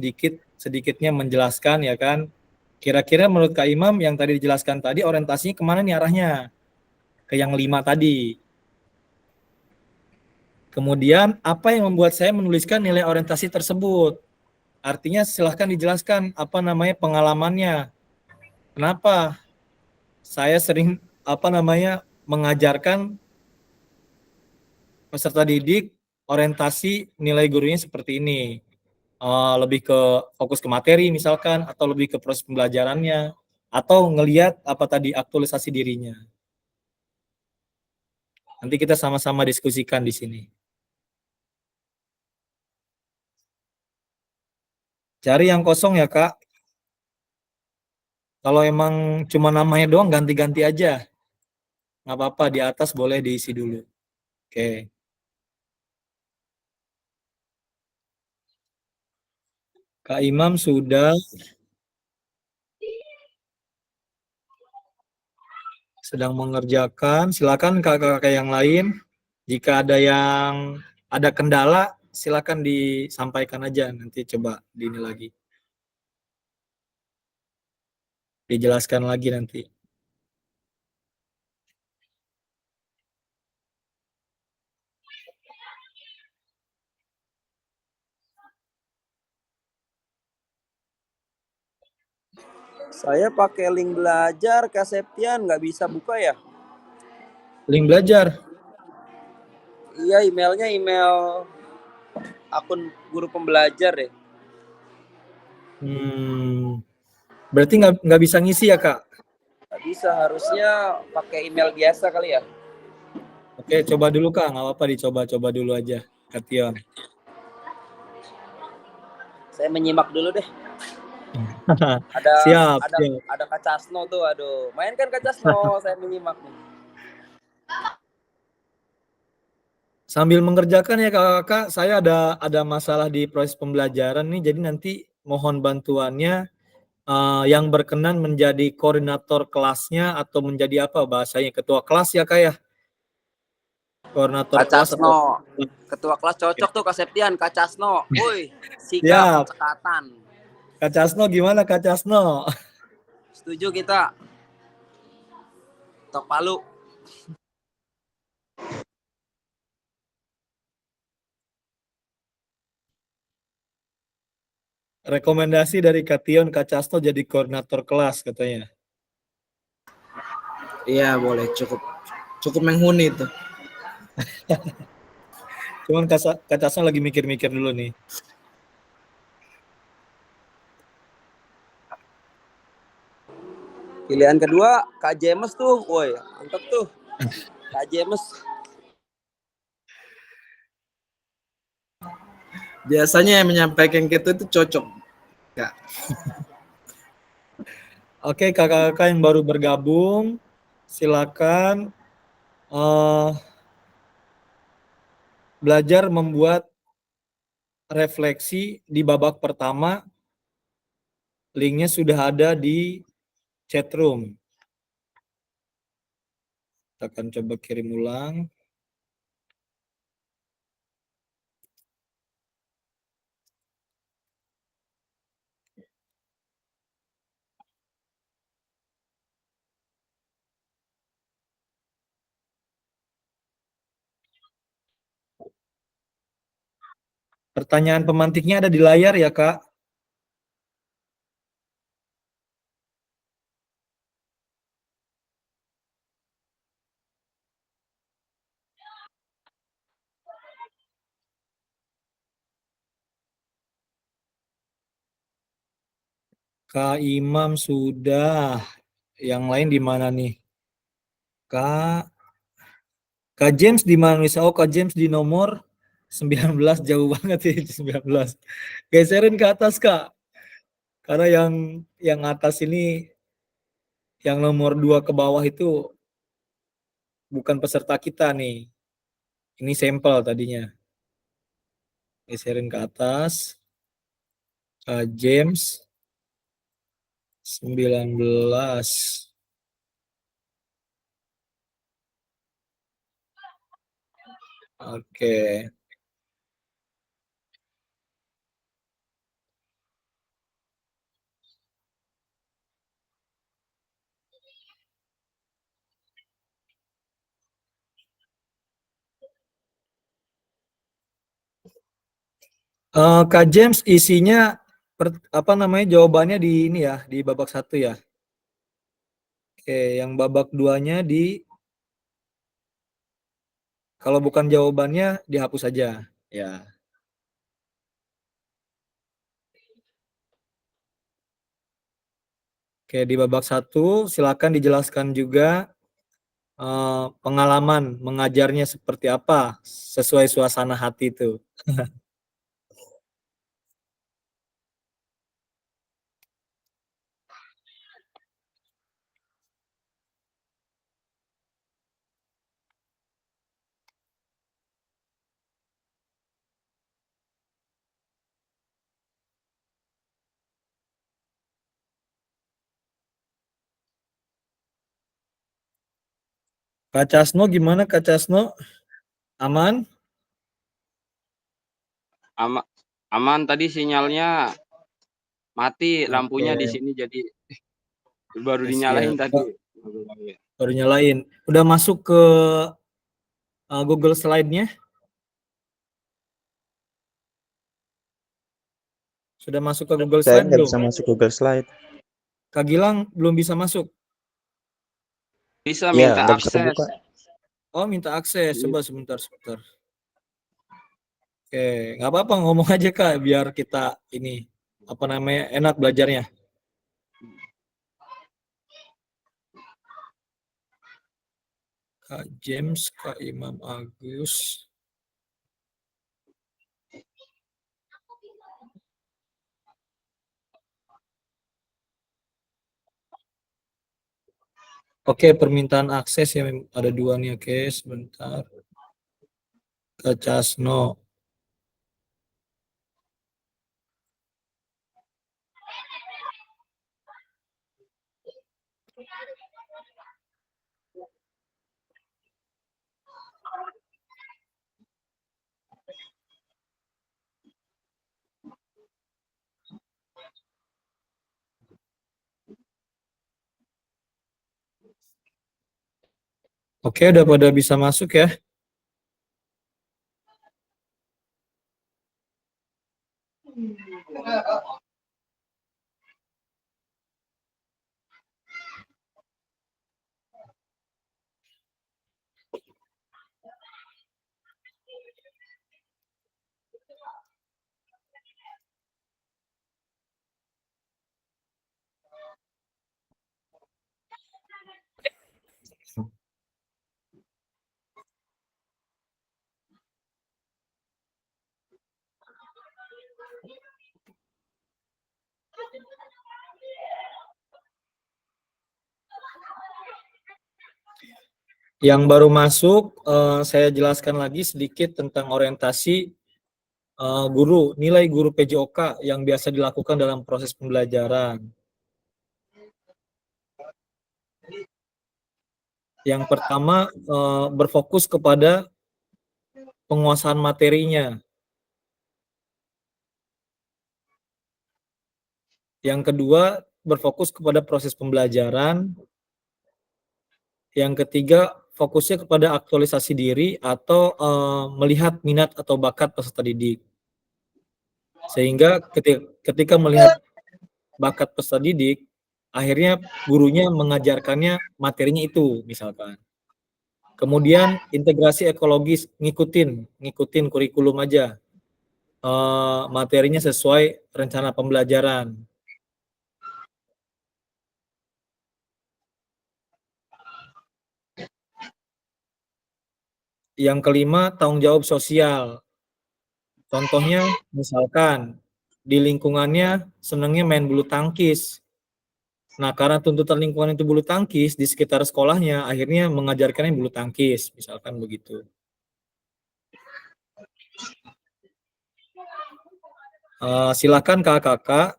sedikitnya menjelaskan ya kan. Kira-kira menurut Kak Imam yang tadi dijelaskan tadi orientasinya kemana nih arahnya? Ke yang 5 tadi. Kemudian apa yang membuat saya menuliskan nilai orientasi tersebut? Artinya silahkan dijelaskan apa namanya pengalamannya. Kenapa saya sering mengajarkan peserta didik orientasi nilai gurunya seperti ini. Lebih ke fokus ke materi misalkan, atau lebih ke proses pembelajarannya, atau ngelihat apa tadi aktualisasi dirinya. Nanti kita sama-sama diskusikan di sini. Cari yang kosong ya Kak. Kalau emang cuma namanya doang ganti-ganti aja. Nggak apa-apa, di atas boleh diisi dulu. Oke. Kak Imam sudah sedang mengerjakan. Silakan kakak-kakak yang lain. Jika ada kendala, silakan disampaikan aja. Nanti coba ini lagi. Dijelaskan lagi nanti. Saya pakai link belajar, Kak Septian nggak bisa buka ya? Link belajar. Iya, emailnya email akun guru pembelajar deh. Berarti nggak bisa ngisi ya Kak? Nggak bisa, harusnya pakai email biasa kali ya. Oke, coba dulu Kak, nggak apa-apa dicoba-coba dulu aja, Kation. Saya menyimak dulu deh. Siap. Ada Kak Casno tuh, aduh. Main kan Kak Casno, saya menyimak nih. Sambil mengerjakan ya kakak, saya ada masalah di proses pembelajaran nih, jadi nanti mohon bantuannya yang berkenan menjadi koordinator kelasnya atau menjadi apa bahasanya, ketua kelas ya Kak ya? Koordinator Kak kelas atau Casno, ketua kelas cocok tuh Kak Septian, Kak Casno. Woi, sikap, siap. cekatan. Kak Casno gimana Kak Casno? Setuju kita. Tok Palu. Rekomendasi dari Kation Kak Casno jadi koordinator kelas katanya. Iya boleh, cukup menghuni itu. Cuman Kak Casno lagi mikir-mikir dulu nih. Pilihan kedua, Kak James tuh. Woi, mantep tuh. Kak James. Biasanya yang menyampaikan gitu itu cocok, Kak. Oke, kakak-kakak yang baru bergabung, silakan belajar membuat refleksi di babak pertama. Linknya sudah ada di chat room. Kita akan coba kirim ulang. Pertanyaan pemantiknya ada di layar ya, Kak. Kak Imam sudah. Yang lain di mana nih? Kak James di mana? Oh, Kak James di nomor 19, jauh banget ya 19. Geserin ke atas, Kak. Karena yang atas ini, yang nomor 2 ke bawah itu bukan peserta kita nih. Ini sampel tadinya. Geserin ke atas. Kak James 19. Oke. Kak James, isinya apa namanya, jawabannya di ini ya, di babak 1 ya. Oke, yang babak 2-nya kalau bukan jawabannya dihapus saja. Ya. Oke, di babak 1 silakan dijelaskan juga pengalaman mengajarnya seperti apa sesuai suasana hati itu. Kak Casno gimana Kak Casno? Aman? Aman tadi sinyalnya mati, lampunya Oke. di sini jadi baru Ya, dinyalain siap. tadi. Baru nyalain. Udah masuk ke Google Slide-nya? Sudah masuk ke Google Saya Slide nggak belum? bisa masuk Google Slide. Kak Gilang belum bisa masuk. Bisa Ya, minta nggak bisa akses. kebuka. Oh, minta akses. Coba sebentar. Oke, nggak apa-apa, ngomong aja Kak, biar kita ini apa namanya, enak belajarnya. Kak James, Kak Imam Agus. Oke, permintaan akses ya, ada 2 nih. Oke, sebentar. Kak Casno. Oke, udah pada bisa masuk ya. Yang baru masuk, saya jelaskan lagi sedikit tentang orientasi guru, nilai guru PJOK yang biasa dilakukan dalam proses pembelajaran. Yang pertama, berfokus kepada penguasaan materinya. Yang kedua, berfokus kepada proses pembelajaran. Yang ketiga, fokusnya kepada aktualisasi diri atau melihat minat atau bakat peserta didik. Sehingga ketika melihat bakat peserta didik, akhirnya gurunya mengajarkannya materinya itu misalkan. Kemudian integrasi ekologis, ngikutin kurikulum aja. Materinya sesuai rencana pembelajaran. Yang kelima, tanggung jawab sosial. Contohnya misalkan di lingkungannya senangnya main bulu tangkis. Nah, karena tuntutan lingkungan itu bulu tangkis, di sekitar sekolahnya akhirnya mengajarkannya bulu tangkis, misalkan begitu. Silakan kakak-kakak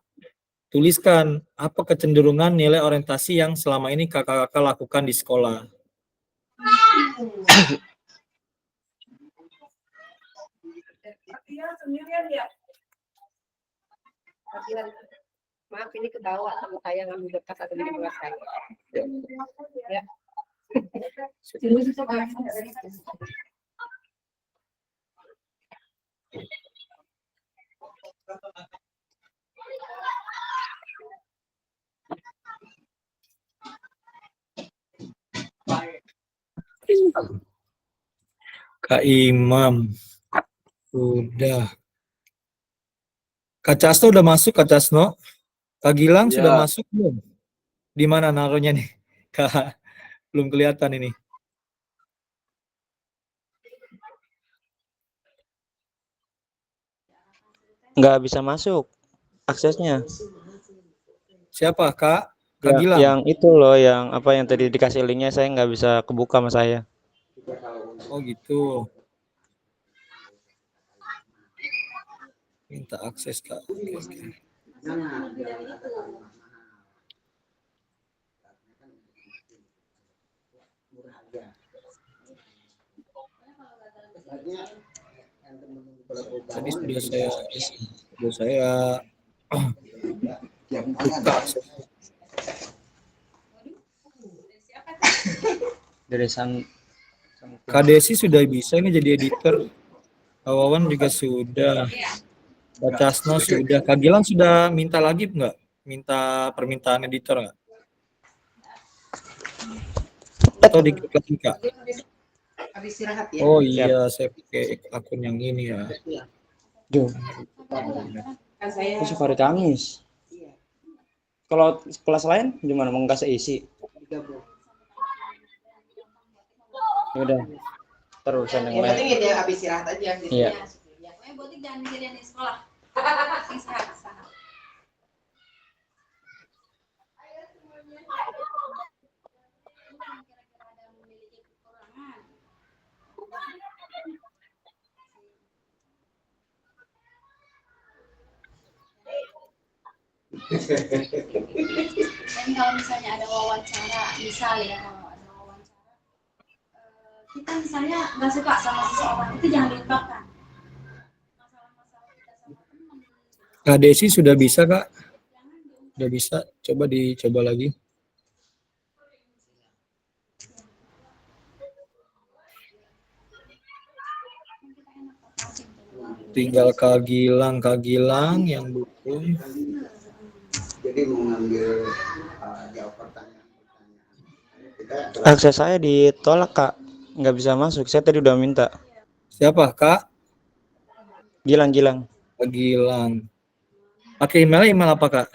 tuliskan apa kecenderungan nilai orientasi yang selama ini kakak-kakak lakukan di sekolah. Maaf ini ketawa sama saya ngambil dekat atau di kelas saya. Ya. Kak Imam udah. Kak Casno udah masuk, Kak Casno. Kak Gilang Ya. sudah masuk belum? Di mana naruhnya nih? Kak, belum kelihatan ini. Nggak bisa masuk aksesnya. Siapa, Kak? Kak Ya, Gilang. yang itu loh, yang apa yang tadi dikasih linknya saya nggak bisa kebuka sama saya. Oh gitu. Minta akses, Kak. Oke. Tadi sudah saya buka akses. Dari sang Kak Desi sudah bisa ini jadi editor. Kak Wawan juga sudah. Kak Casno sudah. Kak Gilang sudah minta lagi nggak? Minta permintaan editor nggak? Atau diklik lagi, Kak? Habis istirahat ya. Oh iya, saya pakai akun yang ini ya. Jo, Kan saya besok hari Kamis. iya, Kalau kelas lain gimana? Mau nggak seisi? digabung. Ya udah. Terusan yang Yang lain. penting ya dia habis istirahat aja. Gitu. Iya. Ya, pokoknya Botik jangan mikirin di sekolah. Sing sehat. Kira-kira ada yang memiliki kekurangan. Dan kalau misalnya ada wawancara, misal ya kalau ada wawancara, kita misalnya nggak suka sama seseorang, itu jangan diungkapkan. Masalah-masalah kita sama teman. Kak Desi sudah bisa, Kak? Sudah bisa. Coba dicoba lagi. Tinggal Kak Gilang yang dukung. Jadi mengambil jawab pertanyaan. Akses saya ditolak, Kak. Nggak bisa masuk. Saya tadi udah minta. Siapa, Kak? Gilang. Kak Gilang. Pakai email apa, Kak?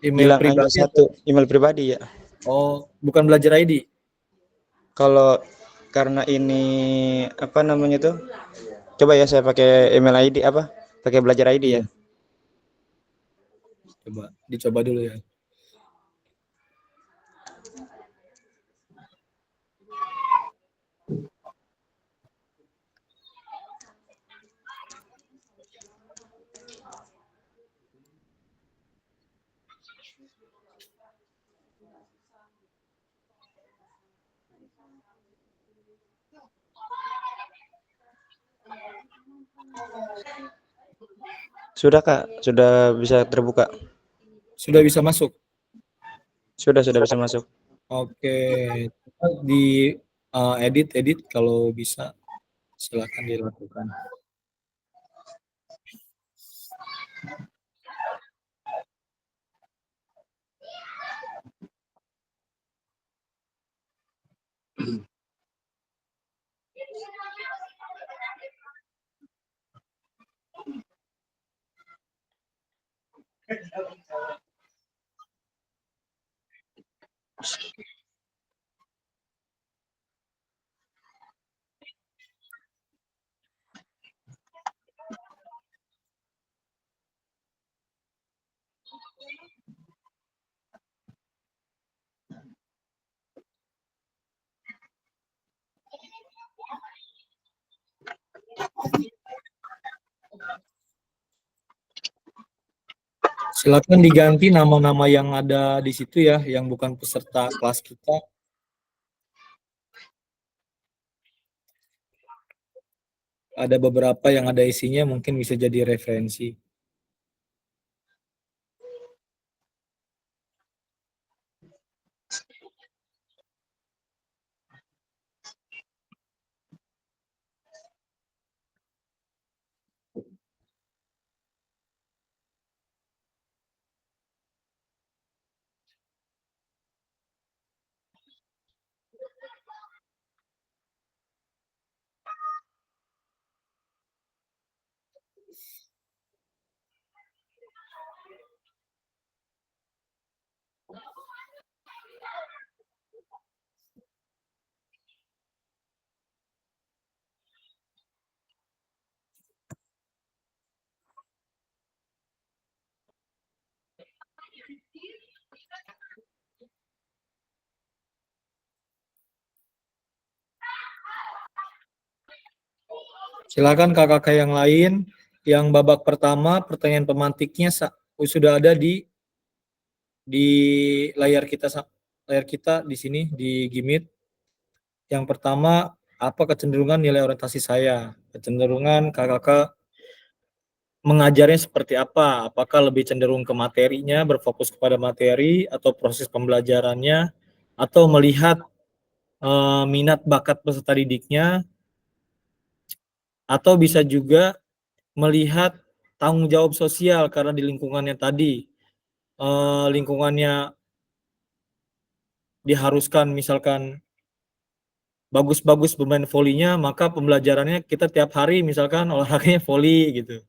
Email Gilang pribadi? Angga 1, email pribadi ya. Oh, bukan Belajar ID? Kalau karena ini apa namanya tuh? Coba ya saya pakai email ID apa? Pakai Belajar ID ya. Coba dicoba dulu ya. Sudah, Kak, sudah bisa terbuka. Sudah bisa masuk? Sudah bisa masuk. Oke, di edit kalau bisa silakan dilakukan. Silakan diganti nama-nama yang ada di situ ya, yang bukan peserta kelas kita. ada beberapa yang ada isinya mungkin bisa jadi referensi. Silakan kakak-kakak yang lain. Yang babak pertama pertanyaan pemantiknya sudah ada di layar kita di sini di Gimit. Yang pertama, apa kecenderungan nilai orientasi saya? Kecenderungan kakak-kakak mengajarnya seperti apa? Apakah lebih cenderung ke materinya, berfokus kepada materi, atau proses pembelajarannya, atau melihat minat bakat peserta didiknya, atau bisa juga melihat tanggung jawab sosial karena di lingkungannya tadi, lingkungannya diharuskan misalkan bagus-bagus bermain volinya, maka pembelajarannya kita tiap hari misalkan olahraganya voli gitu.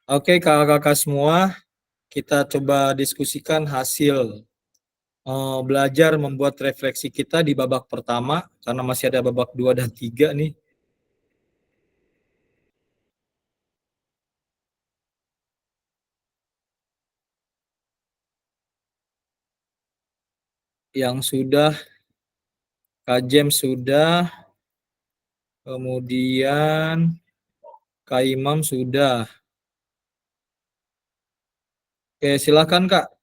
Oke, kakak-kakak semua, kita coba diskusikan hasil belajar membuat refleksi kita di babak pertama, karena masih ada babak 2 dan 3 nih. Yang sudah, Kak James sudah, kemudian Kak Imam sudah. Oke, silakan Kak.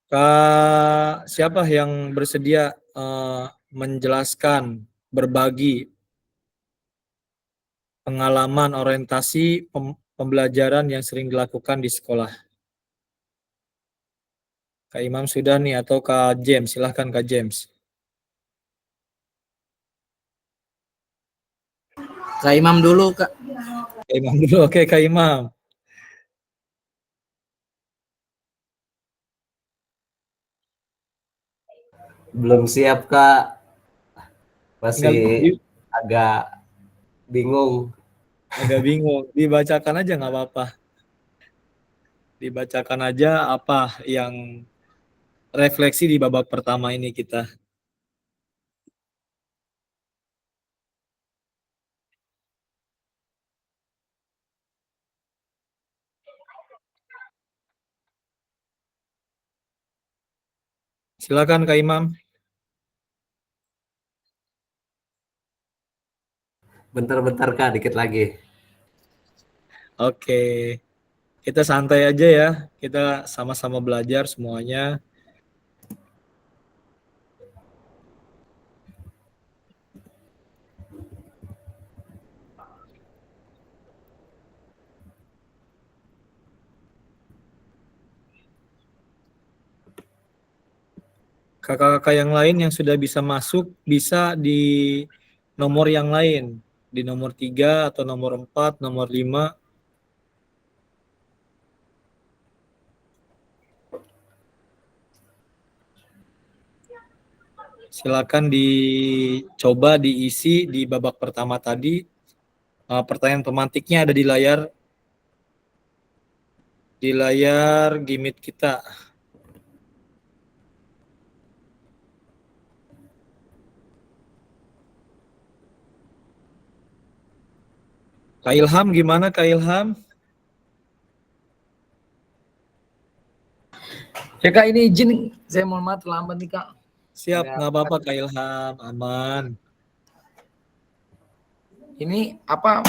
Kak, siapa yang bersedia menjelaskan, berbagi pengalaman orientasi pembelajaran yang sering dilakukan di sekolah? Kak Imam sudah nih, atau Kak James? Silahkan Kak James. Kak Imam dulu, Kak. Kak Imam dulu, oke Kak Imam. Belum siap, Kak. Tinggal Masih agak bingung. agak bingung. Dibacakan aja nggak apa-apa. Dibacakan aja apa yang refleksi di babak pertama ini kita. Silakan Kak Imam. Bentar-bentar, Kak, dikit lagi. Oke. Kita santai aja ya. Kita sama-sama belajar semuanya. Kakak-kakak yang lain yang sudah bisa masuk bisa di nomor yang lain. Di nomor 3 atau nomor 4, nomor 5. Silakan dicoba diisi di babak pertama tadi. Pertanyaan pemantiknya ada di layar Gmeet kita. Kak Ilham gimana Kak Ilham? Ya Kak, ini izin saya mohon maaf terlambat nih Kak. Siap, Ada nggak apa-apa Kak Ilham, aman. Ini apa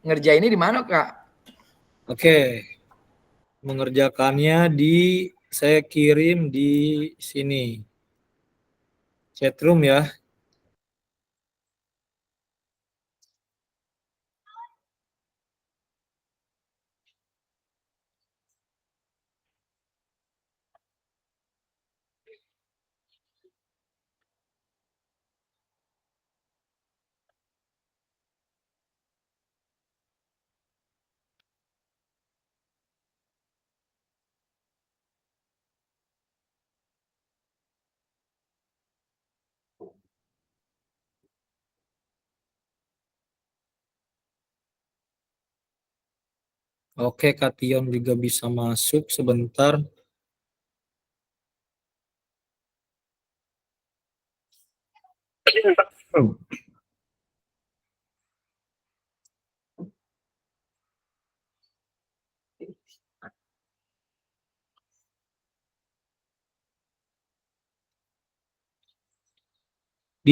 ngerjainnya di mana Kak? Oke, mengerjakannya saya kirim di sini. Chatroom ya. Oke, Kation juga bisa masuk sebentar. Di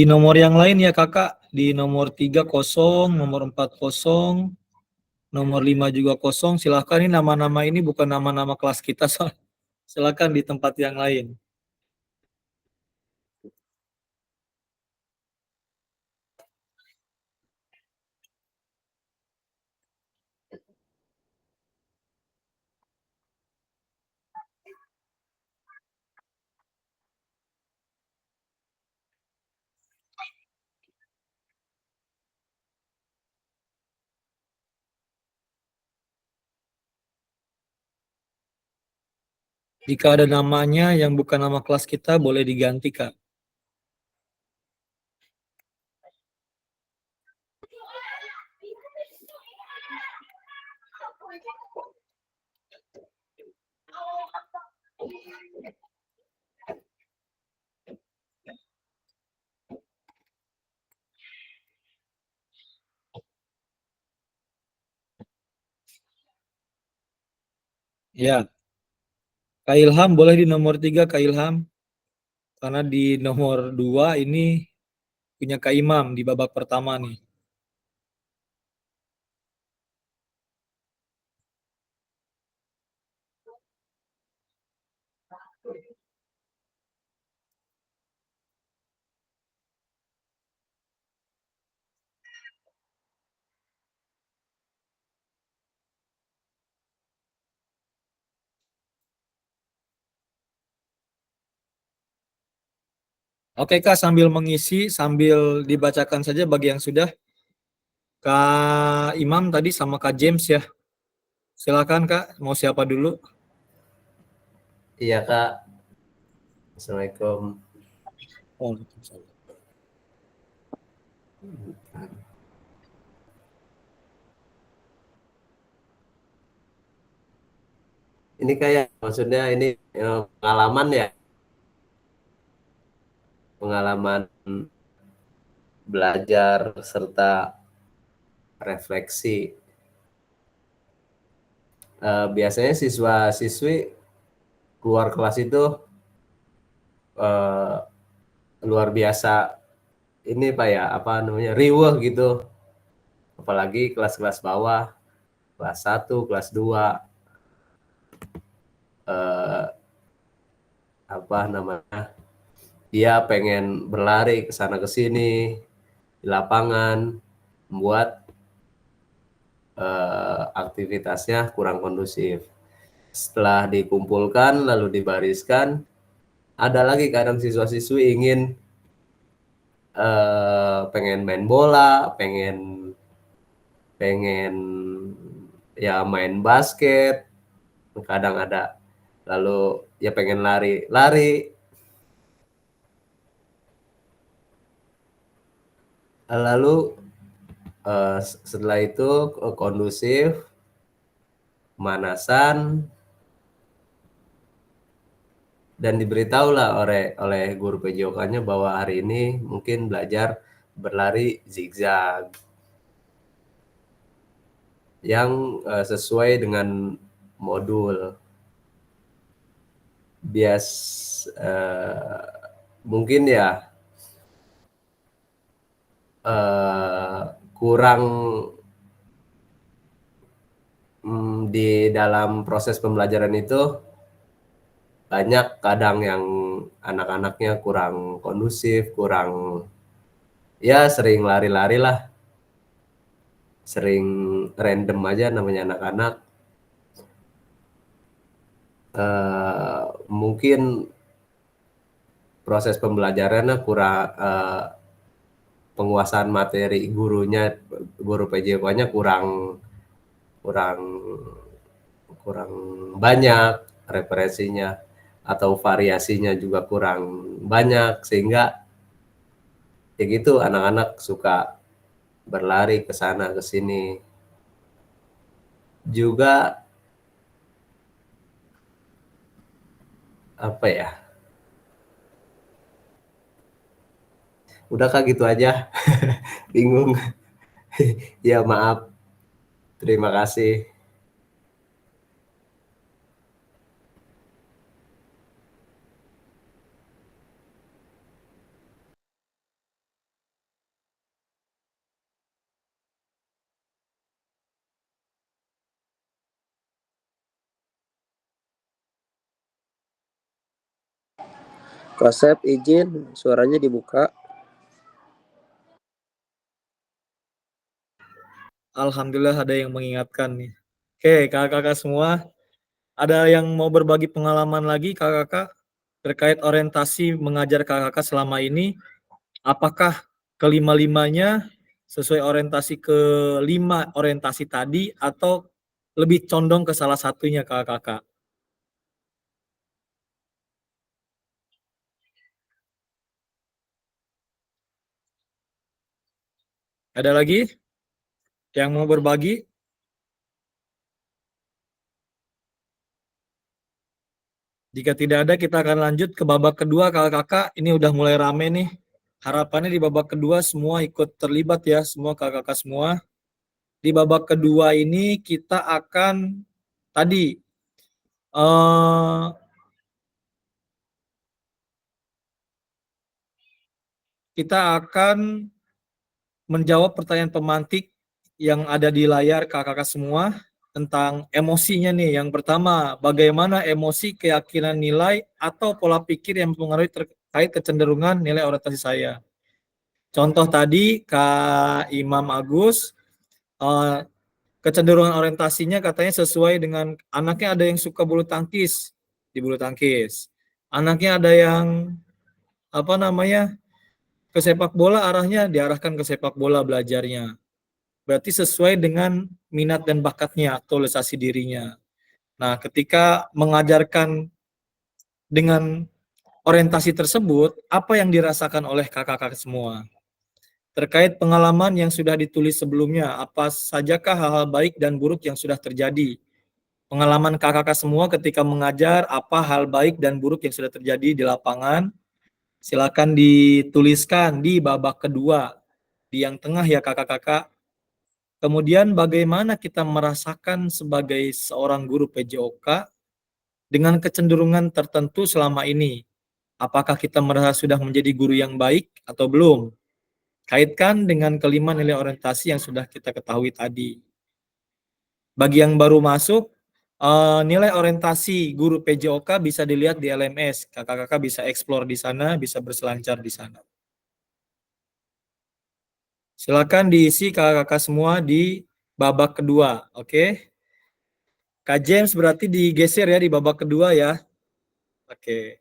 nomor yang lain ya kakak, di nomor 3 kosong, nomor 4 kosong, nomor 5 juga kosong. Silahkan, ini nama-nama ini bukan nama-nama kelas kita, soal. Silahkan di tempat yang lain. Jika ada namanya yang bukan nama kelas kita, boleh diganti, Kak. Ya, Kak Ilham boleh di nomor 3, Kak Ilham. Karena di nomor 2 ini punya Kak Imam di babak pertama nih. Oke Kak, sambil mengisi, sambil dibacakan saja bagi yang sudah. Kak Imam tadi sama Kak James ya. Silakan Kak, mau siapa dulu? Iya, Kak. Assalamualaikum. Waalaikumsalam. Ini kayak maksudnya ini pengalaman ya, pengalaman belajar serta refleksi. Biasanya siswa-siswi keluar kelas itu luar biasa ini Pak ya, apa namanya, riweh gitu. Apalagi kelas-kelas bawah, kelas 1, kelas 2, apa namanya, dia pengen berlari ke sana ke sini di lapangan, membuat aktivitasnya kurang kondusif. Setelah dikumpulkan lalu dibariskan, ada lagi kadang siswa-siswi ingin pengen main bola, pengen ya main basket, kadang ada, lalu ya pengen lari, lalu setelah itu kondusif, pemanasan, dan diberitahulah oleh guru PJOK-nya bahwa hari ini mungkin belajar berlari zigzag yang sesuai dengan modul. Mungkin ya kurang di dalam proses pembelajaran itu banyak kadang yang anak-anaknya kurang kondusif, kurang, ya sering lari-lari lah, sering random aja namanya anak-anak. Mungkin proses pembelajarannya kurang, penguasaan materi gurunya, guru PJOK-nya kurang banyak referensinya, atau variasinya juga kurang banyak, sehingga ya gitu anak-anak suka berlari ke sana ke sini. Juga apa ya, udah Kak gitu aja. Bingung. Ya maaf, terima kasih. Kasep izin suaranya dibuka. Alhamdulillah ada yang mengingatkan nih. Oke, kakak-kakak semua, ada yang mau berbagi pengalaman lagi kakak-kakak terkait orientasi mengajar kakak-kakak selama ini? Apakah kelima-limanya sesuai orientasi ke-5 orientasi tadi atau lebih condong ke salah satunya kakak-kakak? Ada lagi yang mau berbagi? Jika tidak ada, kita akan lanjut ke babak kedua kakak-kakak. Ini udah mulai rame nih. Harapannya di babak kedua semua ikut terlibat ya, semua kakak-kakak semua. Di babak kedua ini kita akan tadi kita akan menjawab pertanyaan pemantik yang ada di layar kakak-kakak semua tentang emosinya nih. Yang pertama, bagaimana emosi, keyakinan nilai, atau pola pikir yang mempengaruhi terkait kecenderungan nilai orientasi saya. Contoh tadi Kak Imam Agus, kecenderungan orientasinya katanya sesuai dengan anaknya ada yang suka bulu tangkis, di bulu tangkis. Anaknya ada yang ke sepak bola, arahnya diarahkan ke sepak bola belajarnya. Berarti sesuai dengan minat dan bakatnya, aktualisasi dirinya. Nah, ketika mengajarkan dengan orientasi tersebut, apa yang dirasakan oleh kakak-kakak semua? Terkait pengalaman yang sudah ditulis sebelumnya, apa sajakah hal-hal baik dan buruk yang sudah terjadi? Pengalaman kakak-kakak semua ketika mengajar, apa hal baik dan buruk yang sudah terjadi di lapangan? Silakan dituliskan di babak kedua, di yang tengah ya kakak-kakak. Kemudian bagaimana kita merasakan sebagai seorang guru PJOK dengan kecenderungan tertentu selama ini? Apakah kita merasa sudah menjadi guru yang baik atau belum? Kaitkan dengan kelima nilai orientasi yang sudah kita ketahui tadi. Bagi yang baru masuk, nilai orientasi guru PJOK bisa dilihat di LMS. Kakak-kakak bisa explore di sana, bisa berselancar di sana. Silakan diisi kakak-kakak semua di babak kedua, oke? Kak James berarti digeser ya di babak kedua ya. Oke.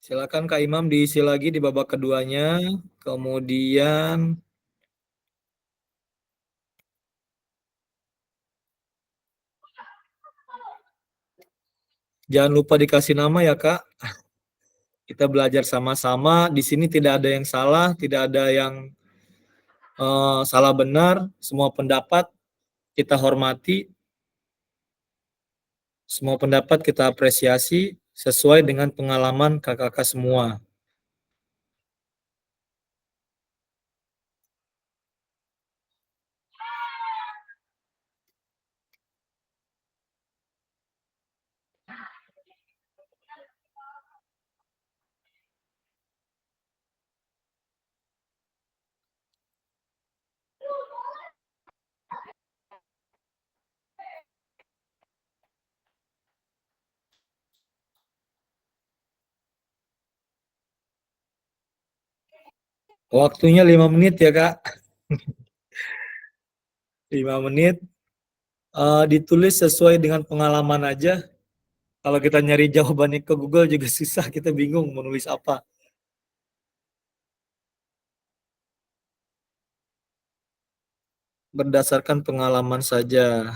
Silakan Kak Imam diisi lagi di babak keduanya. Kemudian jangan lupa dikasih nama ya Kak. Kita belajar sama-sama. Di sini tidak ada yang salah, tidak ada yang salah benar. Semua pendapat kita hormati. Semua pendapat kita apresiasi sesuai dengan pengalaman kakak-kakak semua. Waktunya 5 menit ya Kak. 5 menit. Ditulis sesuai dengan pengalaman aja. Kalau kita nyari jawabannya ke Google juga susah, kita bingung menulis apa. Berdasarkan pengalaman saja.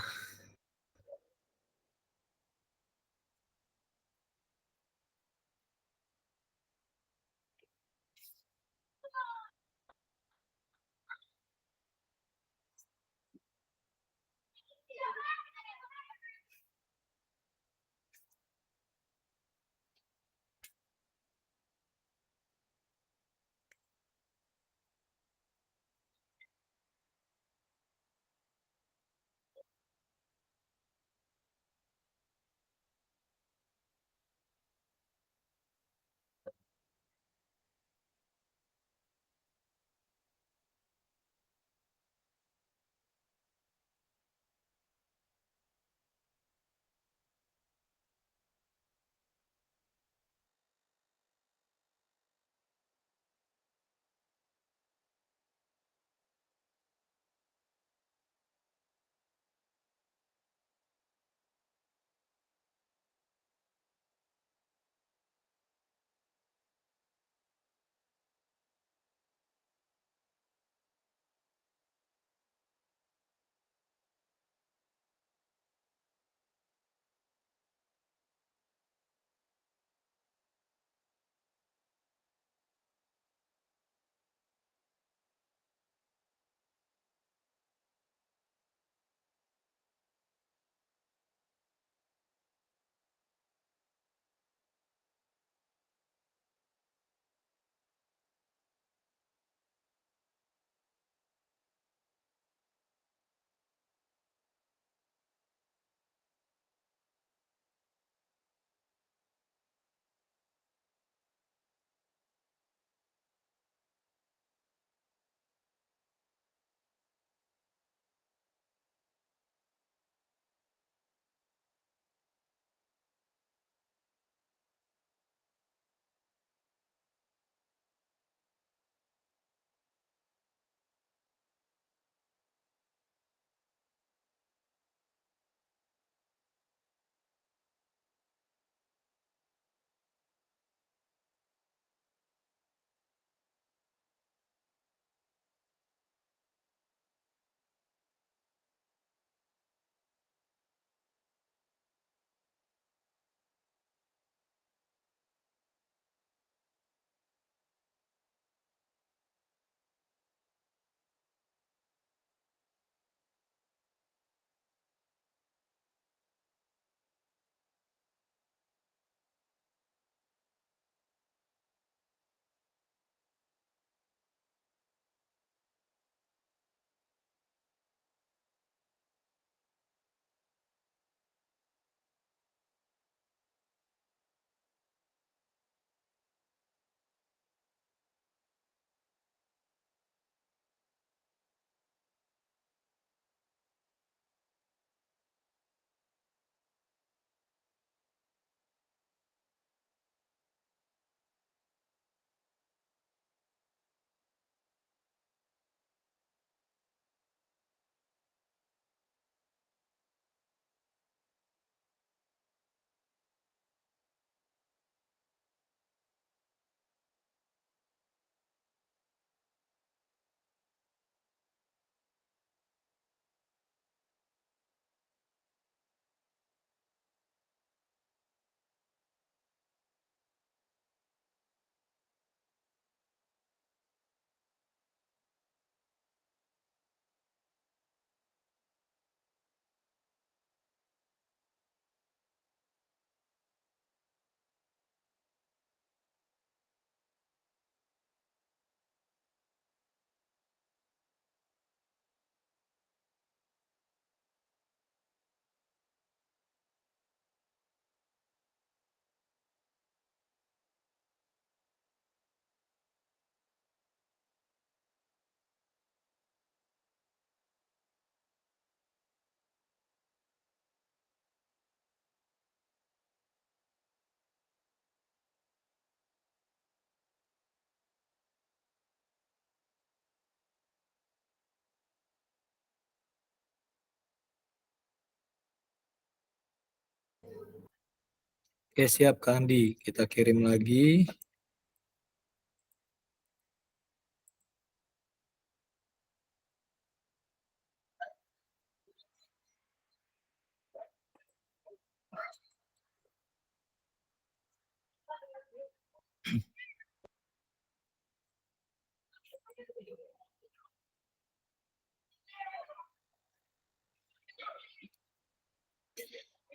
Oke, siap Kak Andi. Kita kirim lagi.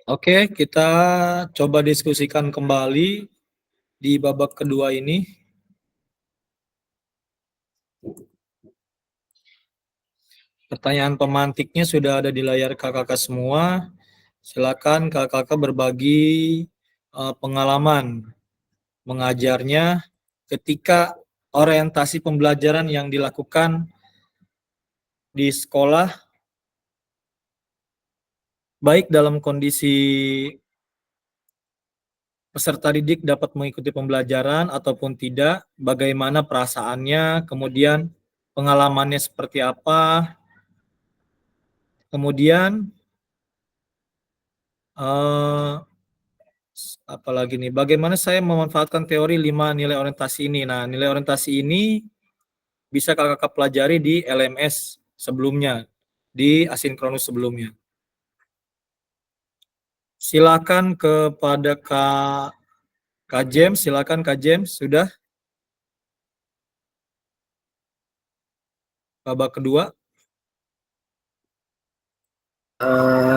Oke, kita coba diskusikan kembali di babak kedua ini. Pertanyaan pemantiknya sudah ada di layar kakak-kakak semua. Silakan kakak-kakak berbagi pengalaman mengajarnya ketika orientasi pembelajaran yang dilakukan di sekolah, baik dalam kondisi peserta didik dapat mengikuti pembelajaran ataupun tidak, bagaimana perasaannya, kemudian pengalamannya seperti apa, kemudian apalagi nih, bagaimana saya memanfaatkan teori 5 nilai orientasi ini. Nah, nilai orientasi ini bisa kakak pelajari di LMS sebelumnya, di asinkronus sebelumnya. Silakan kepada Kak James, silakan Kak James, sudah? Babak kedua.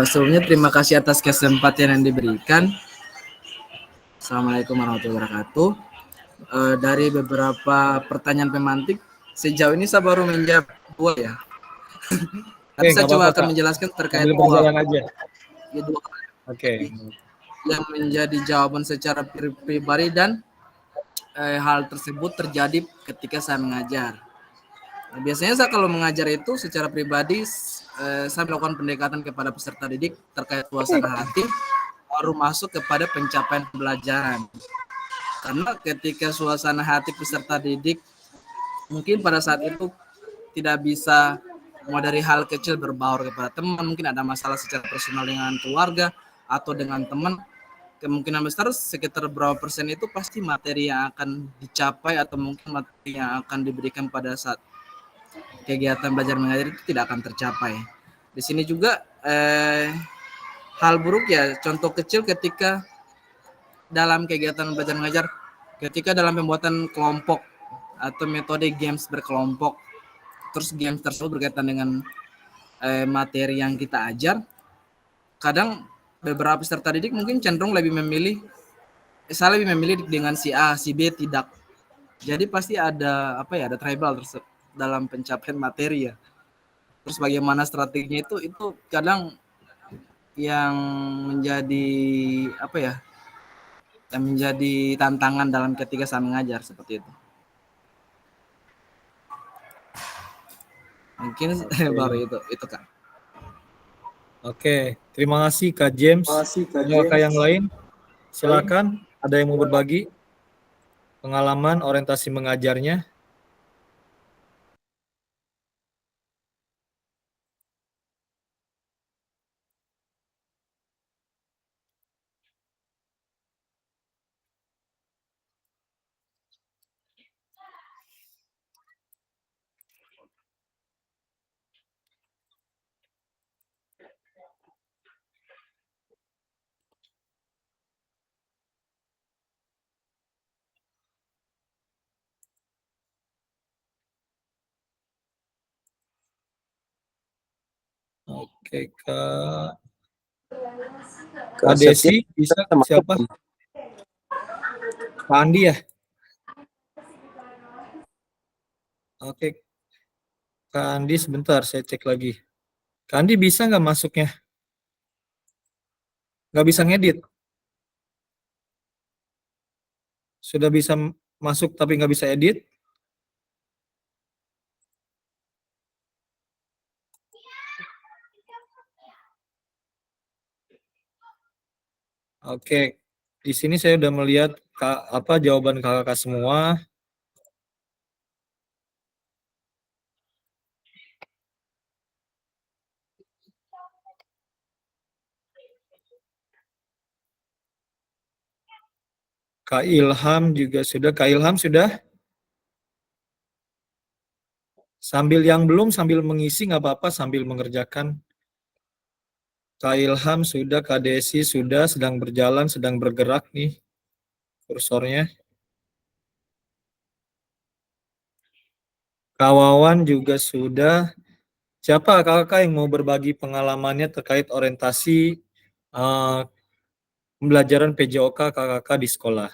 Sebelumnya terima kasih atas kesempatan yang diberikan. Assalamualaikum warahmatullahi wabarakatuh. Dari beberapa pertanyaan pemantik, sejauh ini saya baru menjawab 2 ya. Tapi saya coba akan menjelaskan terkait sambil berjalan aja. Oke. Yang menjadi jawaban secara pribadi dan hal tersebut terjadi ketika saya mengajar. Nah, biasanya saya kalau mengajar itu secara pribadi saya melakukan pendekatan kepada peserta didik terkait suasana hati baru masuk kepada pencapaian pembelajaran. Karena ketika suasana hati peserta didik mungkin pada saat itu tidak bisa mau dari hal kecil berbaur kepada teman, mungkin ada masalah secara personal dengan keluarga atau dengan teman, kemungkinan besar sekitar berapa persen itu pasti materi yang akan dicapai atau mungkin materi yang akan diberikan pada saat kegiatan belajar mengajar itu tidak akan tercapai. Di sini juga hal buruk ya, contoh kecil ketika dalam kegiatan belajar mengajar, ketika dalam pembuatan kelompok atau metode games berkelompok, terus games tersebut berkaitan dengan materi yang kita ajar, kadang beberapa peserta didik mungkin cenderung lebih memilih, saya lebih memilih dengan si A, si B tidak. Jadi pasti ada ada tribal dalam pencapaian materi ya. Terus bagaimana strateginya itu kadang yang menjadi yang menjadi tantangan dalam ketika saya mengajar seperti itu. Mungkin baru itu Kak. Oke, terima kasih Kak James. Kakak yang lain, silakan. Ada yang mau berbagi pengalaman orientasi mengajarnya? Oke, Kak Desi, bisa siapa? Pak Andi ya? Oke, Kak Andi sebentar, saya cek lagi. Kak Andi bisa nggak masuknya? Nggak bisa ngedit? Sudah bisa masuk tapi nggak bisa edit? Oke, di sini saya udah melihat jawaban kakak semua. Kak Ilham juga sudah. Kak Ilham sudah? Sambil yang belum, sambil mengisi nggak apa-apa, sambil mengerjakan. Kak Ilham sudah, Kak Desi sudah, sedang berjalan, sedang bergerak nih kursornya. Kak Wawan juga sudah. Siapa kakak yang mau berbagi pengalamannya terkait orientasi pembelajaran PJOK kakak di sekolah?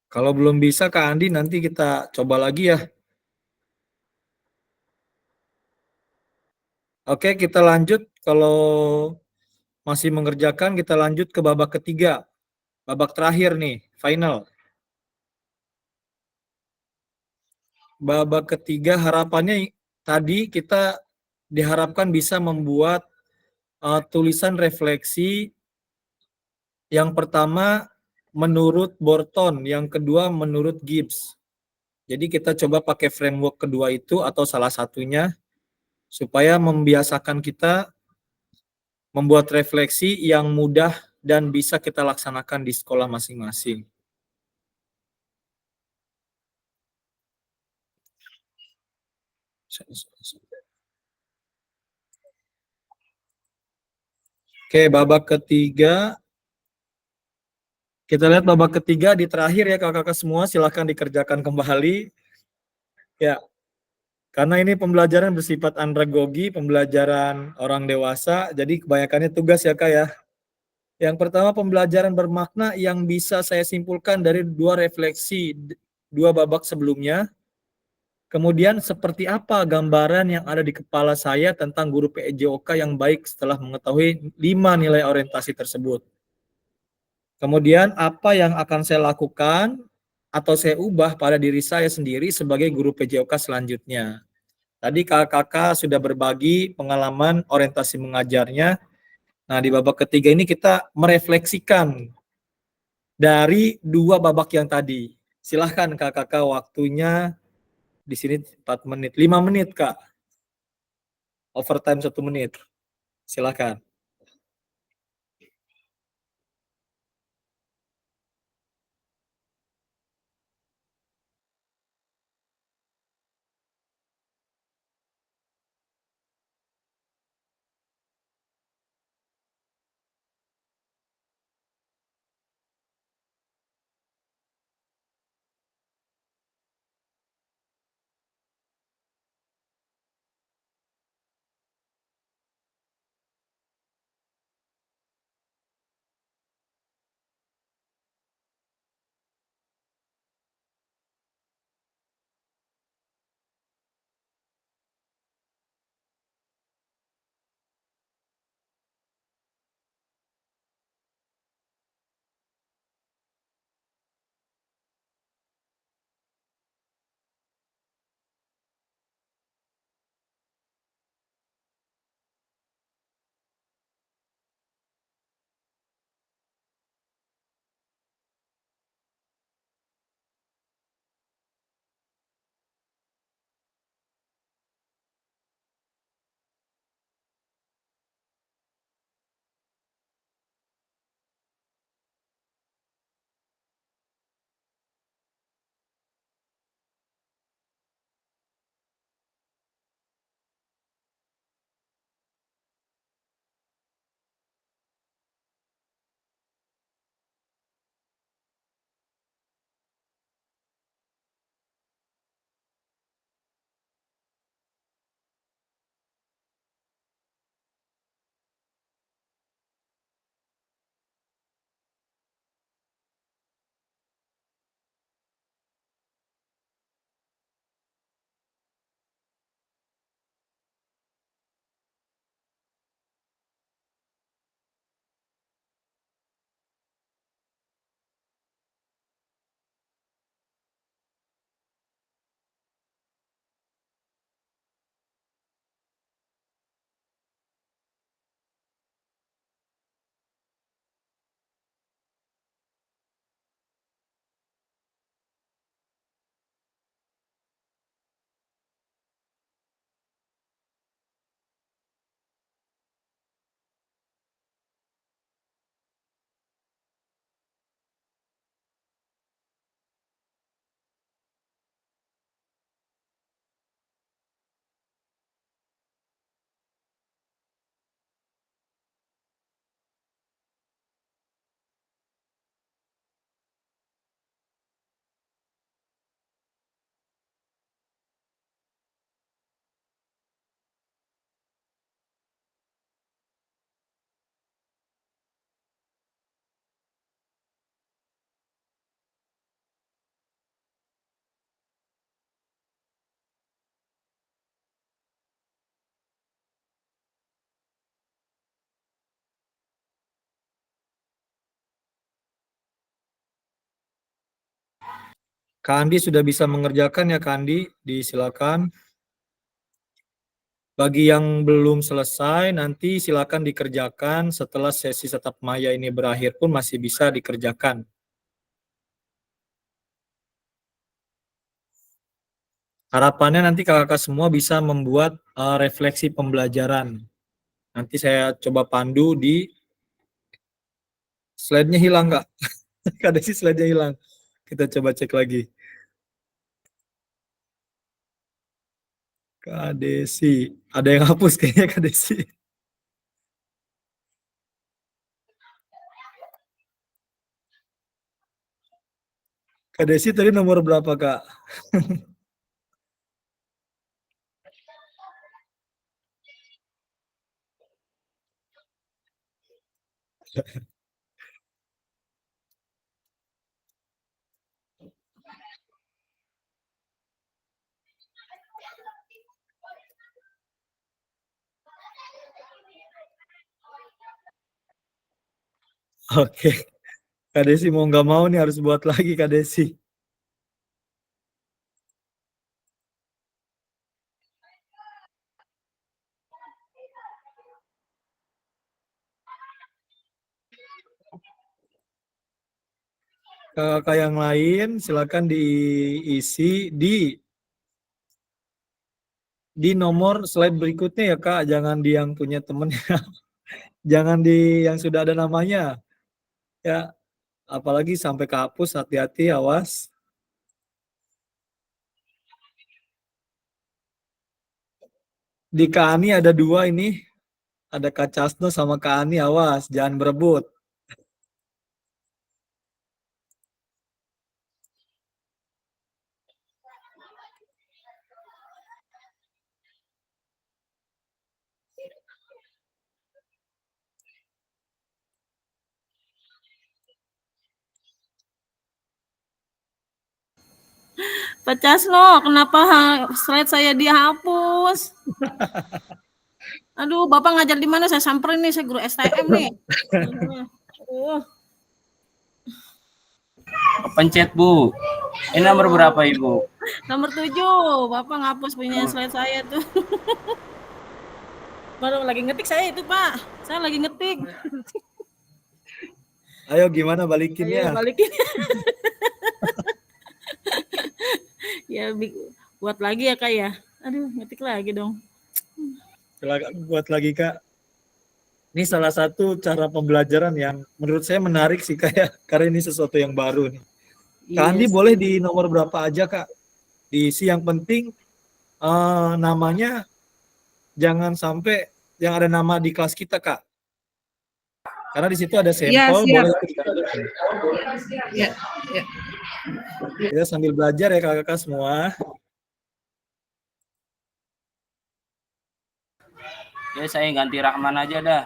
Kalau belum bisa Kak Andi, nanti kita coba lagi ya. Oke, kita lanjut. Kalau masih mengerjakan, kita lanjut ke babak ketiga. Babak terakhir nih, final. Babak ketiga harapannya tadi kita diharapkan bisa membuat tulisan refleksi. Yang pertama menurut Borton, yang kedua menurut Gibbs. Jadi kita coba pakai framework kedua itu atau salah satunya supaya membiasakan kita membuat refleksi yang mudah dan bisa kita laksanakan di sekolah masing-masing. Oke, babak ketiga. Kita lihat babak ketiga di terakhir ya kakak-kakak semua, silahkan dikerjakan kembali. Ya, karena ini pembelajaran bersifat andragogi, pembelajaran orang dewasa, jadi kebanyakannya tugas ya kak ya. Yang pertama pembelajaran bermakna yang bisa saya simpulkan dari dua refleksi, dua babak sebelumnya. Kemudian seperti apa gambaran yang ada di kepala saya tentang guru PJOK yang baik setelah mengetahui 5 nilai orientasi tersebut. Kemudian apa yang akan saya lakukan atau saya ubah pada diri saya sendiri sebagai guru PJOK selanjutnya. Tadi kakak-kakak sudah berbagi pengalaman orientasi mengajarnya. Nah, di babak ketiga ini kita merefleksikan dari dua babak yang tadi. Silahkan kakak-kakak, waktunya di sini 4 menit, 5 menit kak. Overtime 1 menit. Silahkan. Kak Andi sudah bisa mengerjakan ya Kak Andi, disilakan. Bagi yang belum selesai, nanti silakan dikerjakan setelah sesi tatap maya ini berakhir pun masih bisa dikerjakan. Harapannya nanti kakak-kakak semua bisa membuat refleksi pembelajaran. Nanti saya coba pandu di slide-nya hilang Kak. Kak Desi slide-nya hilang. Kita coba cek lagi. Kak Desi. Ada yang hapus kayaknya Kak Desi. Kak Desi tadi nomor berapa Kak? Oke. Kak Desi mau nggak mau nih harus buat lagi Kak Desi. Kakak yang lain silakan diisi di nomor slide berikutnya ya Kak, jangan di yang punya temennya, jangan di yang sudah ada namanya ya, apalagi sampai kehapus, hati-hati, awas. Di Kak Ani ada 2 ini, ada Kak Casno sama Kak Ani, awas, jangan berebut. Pak Casno, kenapa slide saya dihapus? Aduh, Bapak ngajar di mana? Saya samperin nih, saya guru STM nih. Pencet Bu. Ini nomor berapa Ibu? Nomor 7. Bapak ngapus punya slide saya tuh. Baru lagi ngetik saya itu Pak. Saya lagi ngetik. Ayo gimana balikinnya? Ayo balikin. Ya buat lagi ya Kak ya. Aduh, ngetik lagi dong. Silakan buat lagi Kak. Ini salah satu cara pembelajaran yang menurut saya menarik sih Kak ya, karena ini sesuatu yang baru nih. Kak Andi boleh di nomor berapa aja Kak? Diisi yang penting namanya jangan sampai yang ada nama di kelas kita Kak. Karena di situ ada sampel, boleh Ya, ya. kita sambil belajar ya kakak-kakak semua. Ya saya ganti Rahman aja dah.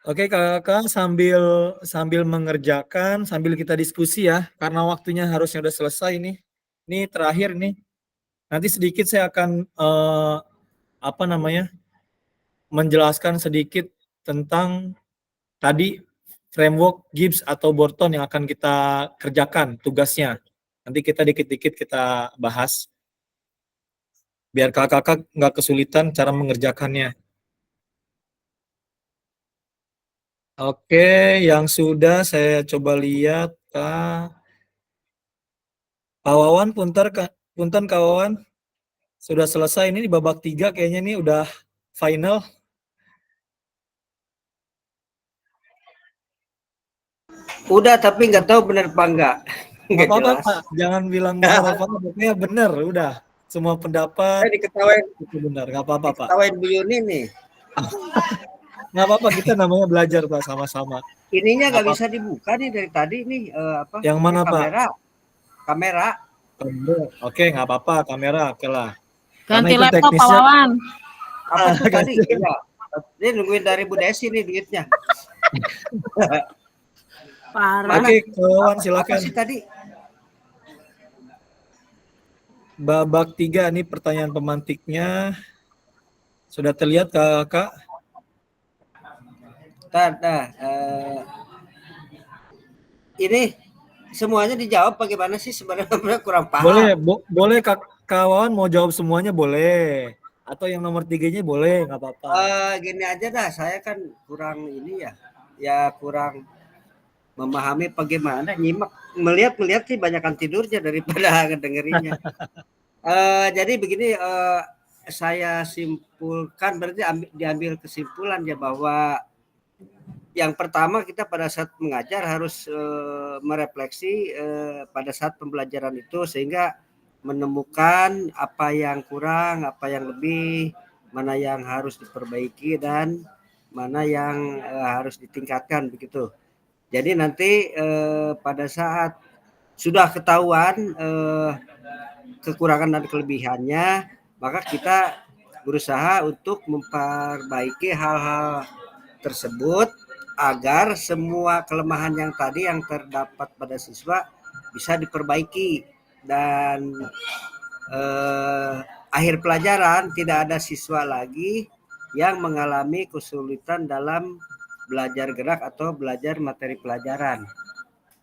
Oke kakak-kakak sambil mengerjakan, sambil kita diskusi ya, karena waktunya harusnya udah selesai nih. Ini terakhir nih. Nanti sedikit saya akan menjelaskan sedikit tentang tadi framework Gibbs atau Borton yang akan kita kerjakan tugasnya. Nanti kita dikit-dikit kita bahas. Biar kakak-kakak nggak kesulitan cara mengerjakannya. Oke, yang sudah saya coba lihat Kak Wawan, punten Kak Wawan. Sudah selesai ini di babak 3 kayaknya ini udah final. Udah, tapi nggak tahu benar apa enggak. Nggak apa-apa Pak, jangan bilang benar apa pokoknya benar, udah. Semua pendapat diketawain, itu benar, nggak apa-apa Pak. diketawain Bu Yuni nih. Nggak apa-apa, kita namanya belajar Pak sama-sama. Ininya nggak bisa dibuka nih dari tadi nih Yang mana Pak? Kamera. Oke, nggak apa-apa, kamera, oke lah. Ganti laptop Pak Wawan. Apa tuh tadi? Iya. Ini nungguin dari Bu Desi nih duitnya. Parah. Oke, kawan Apa silakan. sih tadi? Babak 3 nih pertanyaan pemantiknya. Sudah terlihat Kakak? Ini semuanya dijawab bagaimana sih sebenarnya kurang paham. Boleh, boleh kawan mau jawab semuanya boleh. Atau yang nomor 3-nya boleh, nggak apa-apa. Gini aja dah, saya kan kurang ini ya kurang memahami bagaimana nyimak melihat sih banyakan tidurnya daripada ngedengerinnya. Jadi begini, saya simpulkan berarti diambil kesimpulan ya bahwa yang pertama kita pada saat mengajar harus merefleksi pada saat pembelajaran itu sehingga menemukan apa yang kurang, apa yang lebih, mana yang harus diperbaiki dan mana yang harus ditingkatkan begitu. Jadi nanti pada saat sudah ketahuan kekurangan dan kelebihannya, maka kita berusaha untuk memperbaiki hal-hal tersebut agar semua kelemahan yang tadi yang terdapat pada siswa bisa diperbaiki dan akhir pelajaran tidak ada siswa lagi yang mengalami kesulitan dalam belajar gerak atau belajar materi pelajaran.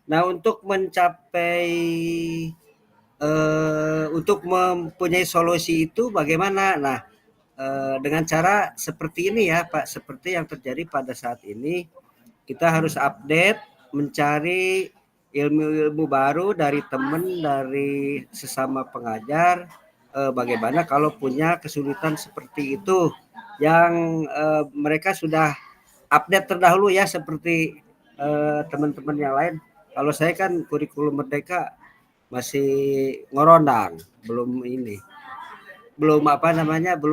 Nah, untuk mencapai untuk mempunyai solusi itu bagaimana? Nah, dengan cara seperti ini ya Pak, seperti yang terjadi pada saat ini, kita harus update, mencari ilmu-ilmu baru dari teman, dari sesama pengajar, bagaimana kalau punya kesulitan seperti itu yang mereka sudah update terdahulu ya seperti teman-teman yang lain. Kalau saya kan kurikulum Merdeka masih ngorondang, belum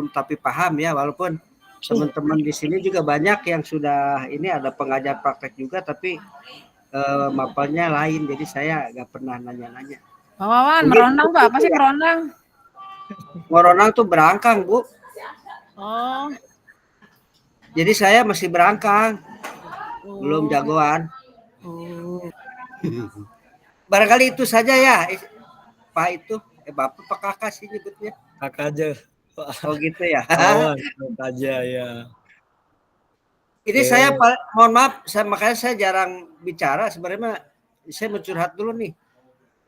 tapi paham ya, walaupun teman-teman di sini juga banyak yang sudah ini ada pengajar praktek juga tapi mapelnya lain, jadi saya nggak pernah nanya-nanya. Pak Wawan, merondang tuh apa sih merondang? Merondang tuh berangkang, Bu. Oh. Jadi saya masih berangkang, belum jagoan. Barangkali itu saja ya, Pak itu, Bapak Pak Kakak sih nyebutnya. Kakak aja. Oh gitu ya. Kakak aja ya. Ini saya mohon maaf, makanya saya jarang bicara. Sebenarnya saya mau curhat dulu nih.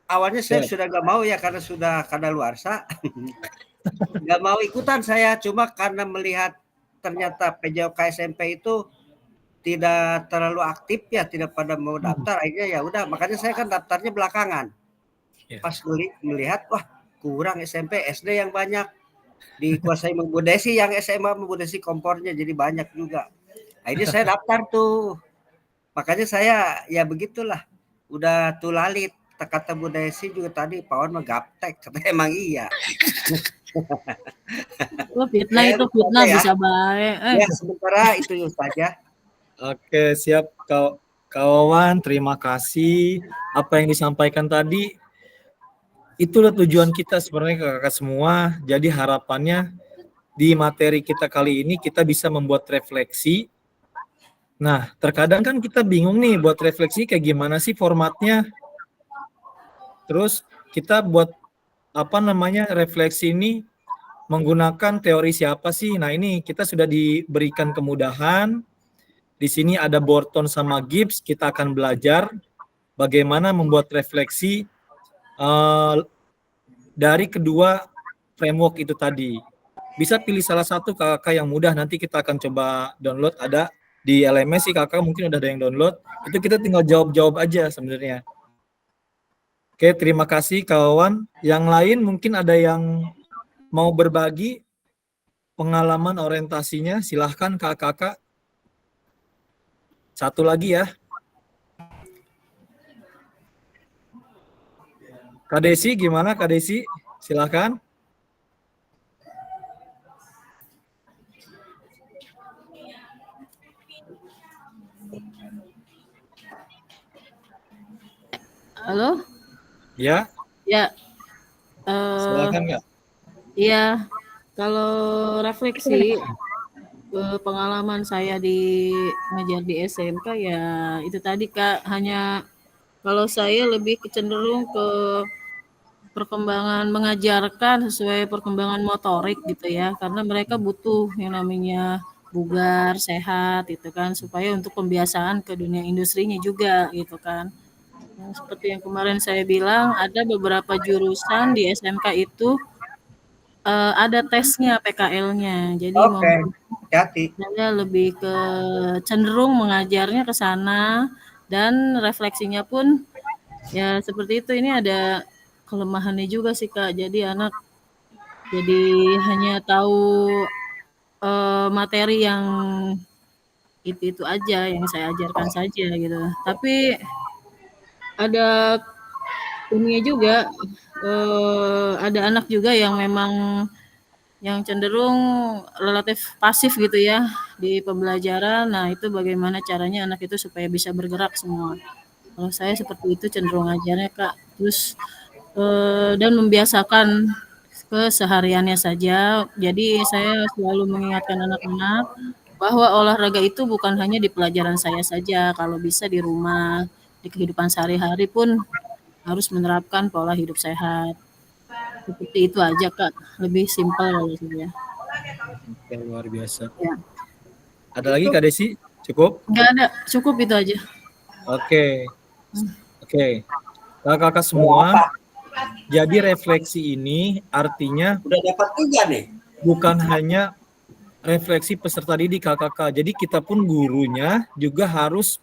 Awalnya saya sudah gak mau ya karena sudah kadaluarsa. Gak mau ikutan saya, cuma karena melihat ternyata PJOK SMP itu tidak terlalu aktif ya, tidak pada mau daftar. Akhirnya ya udah, makanya saya kan daftarnya belakangan. Pas melihat wah kurang SMP, SD yang banyak dikuasai Bu Desi, yang SMA Bu Desi kompornya jadi banyak juga. Akhirnya saya daftar tuh. Makanya saya ya begitulah. Udah tulalit. Kata Bu Desi juga tadi, Pak Wan mah gaptek. Kata emang iya. Fitnah itu fitnah ya. Bisa baik. Ya sementara itu saja. Oke, siap kawan. Terima kasih. Apa yang disampaikan tadi, itulah tujuan kita sebenarnya kakak semua. Jadi harapannya di materi kita kali ini kita bisa membuat refleksi. Nah, terkadang kan kita bingung nih buat refleksi kayak gimana sih formatnya. Terus kita buat refleksi ini menggunakan teori siapa sih? Nah, ini kita sudah diberikan kemudahan. Di sini ada Borton sama Gibbs, kita akan belajar bagaimana membuat refleksi dari kedua framework itu tadi. Bisa pilih salah satu kakak yang mudah, nanti kita akan coba download, ada di LMS sih kakak mungkin udah ada yang download, itu kita tinggal jawab-jawab aja sebenarnya. Oke, terima kasih kawan. Yang lain mungkin ada yang mau berbagi pengalaman orientasinya, silahkan kakak-kakak. Satu lagi ya. Kak Desi, gimana Kak Desi? Silahkan. Halo? Ya. Ya. Silakan Kak. Iya. Kalau refleksi pengalaman saya di ngajar di SMK ya itu tadi Kak, hanya kalau saya lebih cenderung ke perkembangan mengajarkan sesuai perkembangan motorik gitu ya, karena mereka butuh yang namanya bugar, sehat gitu kan, supaya untuk pembiasaan ke dunia industrinya juga gitu kan. Seperti yang kemarin saya bilang, ada beberapa jurusan di SMK itu ada tesnya PKL-nya. Jadi mau Oke, hati-hati. saya lebih ke cenderung mengajarnya ke sana dan refleksinya pun ya seperti itu. Ini ada kelemahannya juga sih Kak. Jadi anak jadi hanya tahu materi yang itu aja yang saya ajarkan saja gitu. Tapi ada ininya juga ada anak juga yang memang yang cenderung relatif pasif gitu ya di pembelajaran. Nah, itu bagaimana caranya anak itu supaya bisa bergerak semua. Kalau saya seperti itu cenderung ajarnya Kak. Terus dan membiasakan kesehariannya saja. Jadi saya selalu mengingatkan anak-anak bahwa olahraga itu bukan hanya di pelajaran saya saja, kalau bisa di rumah, di kehidupan sehari-hari pun harus menerapkan pola hidup sehat. Seperti itu aja Kak, lebih simpel kalau saya. Oke, luar biasa. Ya. Ada lagi Kak Desi? Cukup? Enggak ada, cukup itu aja. Oke. Oke. Kakak-kakak semua, jadi refleksi ini artinya udah dapat juga nih. Bukan hanya refleksi peserta didik kakak-kakak. Jadi kita pun gurunya juga harus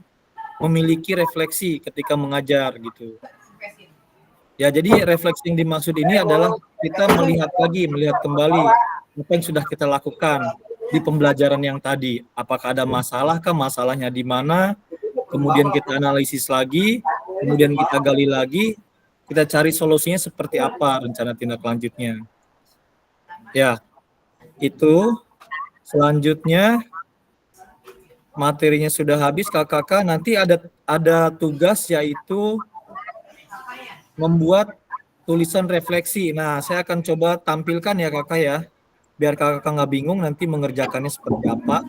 memiliki refleksi ketika mengajar gitu. Ya, jadi refleksi yang dimaksud ini adalah kita melihat kembali apa yang sudah kita lakukan di pembelajaran yang tadi. Apakah ada masalah kah? Masalahnya di mana? Kemudian kita analisis lagi, kemudian kita gali lagi, kita cari solusinya seperti apa rencana tindak lanjutnya. Ya, itu selanjutnya materinya sudah habis kakak-kakak, nanti ada tugas yaitu membuat tulisan refleksi. Nah, saya akan coba tampilkan ya kakak ya, biar kakak nggak bingung nanti mengerjakannya seperti apa.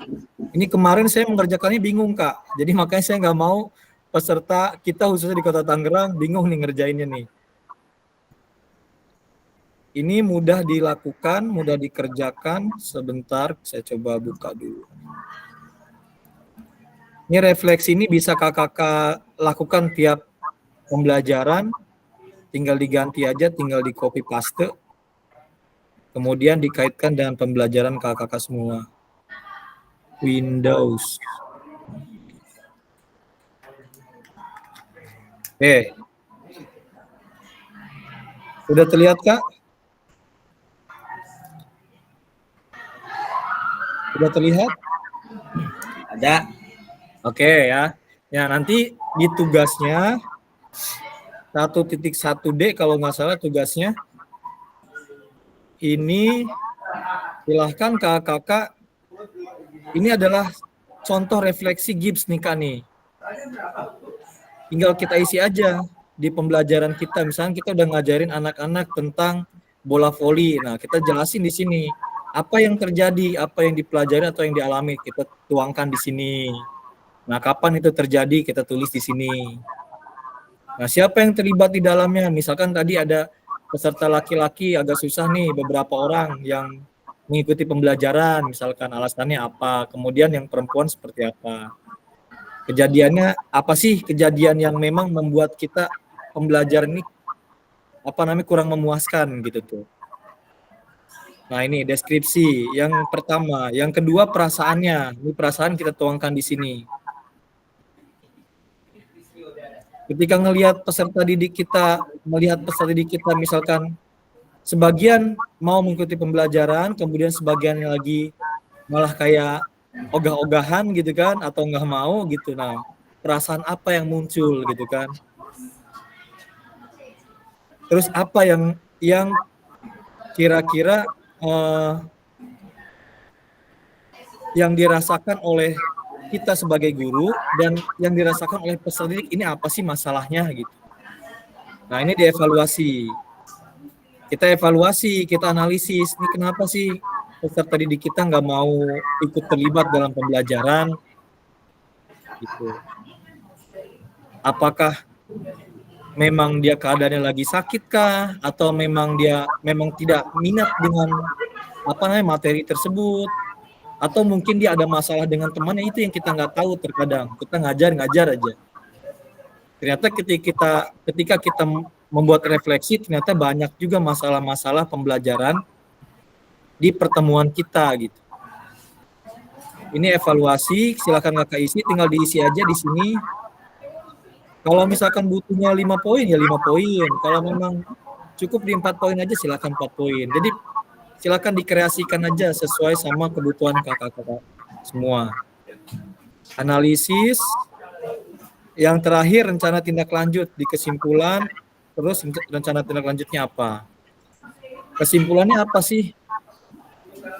Ini kemarin saya mengerjakannya bingung kak, jadi makanya saya nggak mau peserta kita khususnya di Kota Tangerang bingung nih ngerjainnya nih. Ini mudah dilakukan, mudah dikerjakan. Sebentar, saya coba buka dulu. Ini refleksi ini bisa kakak lakukan tiap pembelajaran. Tinggal diganti aja, tinggal di copy paste. Kemudian dikaitkan dengan pembelajaran kakak-kakak semua. Windows. Oke. Sudah terlihat kak? Sudah terlihat? Ada. Oke ya. Ya nanti di tugasnya 1.1D kalau nggak salah tugasnya ini silahkan kakak-kakak, ini adalah contoh refleksi Gibbs nih kak nih. Tinggal kita isi aja di pembelajaran kita. Misalnya kita udah ngajarin anak-anak tentang bola voli. Nah kita jelasin di sini apa yang terjadi, apa yang dipelajari atau yang dialami, kita tuangkan di sini. Nah kapan itu terjadi kita tulis di sini. Nah, siapa yang terlibat di dalamnya? Misalkan tadi ada peserta laki-laki agak susah nih, beberapa orang yang mengikuti pembelajaran, misalkan alasannya apa, kemudian yang perempuan seperti apa. Kejadiannya apa sih kejadian yang memang membuat kita pembelajaran ini kurang memuaskan gitu tuh. Nah, ini deskripsi yang pertama, yang kedua perasaannya. Ini perasaan kita tuangkan di sini. Ketika melihat peserta didik kita misalkan sebagian mau mengikuti pembelajaran, kemudian sebagiannya lagi malah kayak ogah-ogahan gitu kan, atau nggak mau gitu. Nah, perasaan apa yang muncul gitu kan? Terus apa yang kira-kira yang dirasakan oleh kita sebagai guru dan yang dirasakan oleh peserta didik, ini apa sih masalahnya gitu. Nah, ini dievaluasi. Kita evaluasi, kita analisis, ini kenapa sih peserta didik kita nggak mau ikut terlibat dalam pembelajaran, gitu. Apakah memang dia keadaannya lagi sakit kah, atau memang dia tidak minat dengan materi tersebut, atau mungkin dia ada masalah dengan temannya, itu yang kita nggak tahu terkadang. Kita ngajar aja. Ternyata ketika kita membuat refleksi, ternyata banyak juga masalah-masalah pembelajaran di pertemuan kita gitu. Ini evaluasi, silakan kakak isi, tinggal diisi aja di sini. Kalau misalkan butuhnya 5 poin ya 5 poin. Kalau memang cukup di 4 poin aja silakan 4 poin. Jadi silakan dikreasikan aja sesuai sama kebutuhan kakak-kakak semua. Analisis, yang terakhir rencana tindak lanjut di kesimpulan, terus rencana tindak lanjutnya apa? Kesimpulannya apa sih?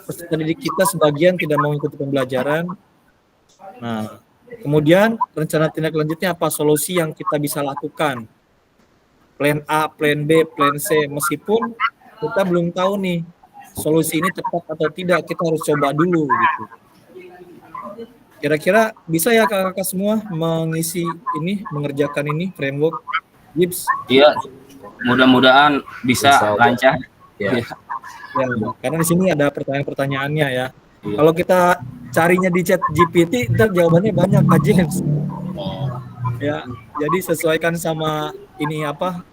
Peserta didik kita sebagian tidak mau ikut pembelajaran. Nah, kemudian rencana tindak lanjutnya apa? Solusi yang kita bisa lakukan. Plan A, plan B, plan C. Meskipun kita belum tahu nih solusi ini tepat atau tidak, kita harus coba dulu gitu. Kira-kira bisa ya kakak-kakak semua mengisi ini, mengerjakan ini framework GIPS? Iya, mudah-mudahan bisa lancar. Ya. Ya, karena di sini ada pertanyaan-pertanyaannya ya. Kalau kita carinya di chat GPT, ntar jawabannya banyak Kak James. Ya, jadi sesuaikan sama ini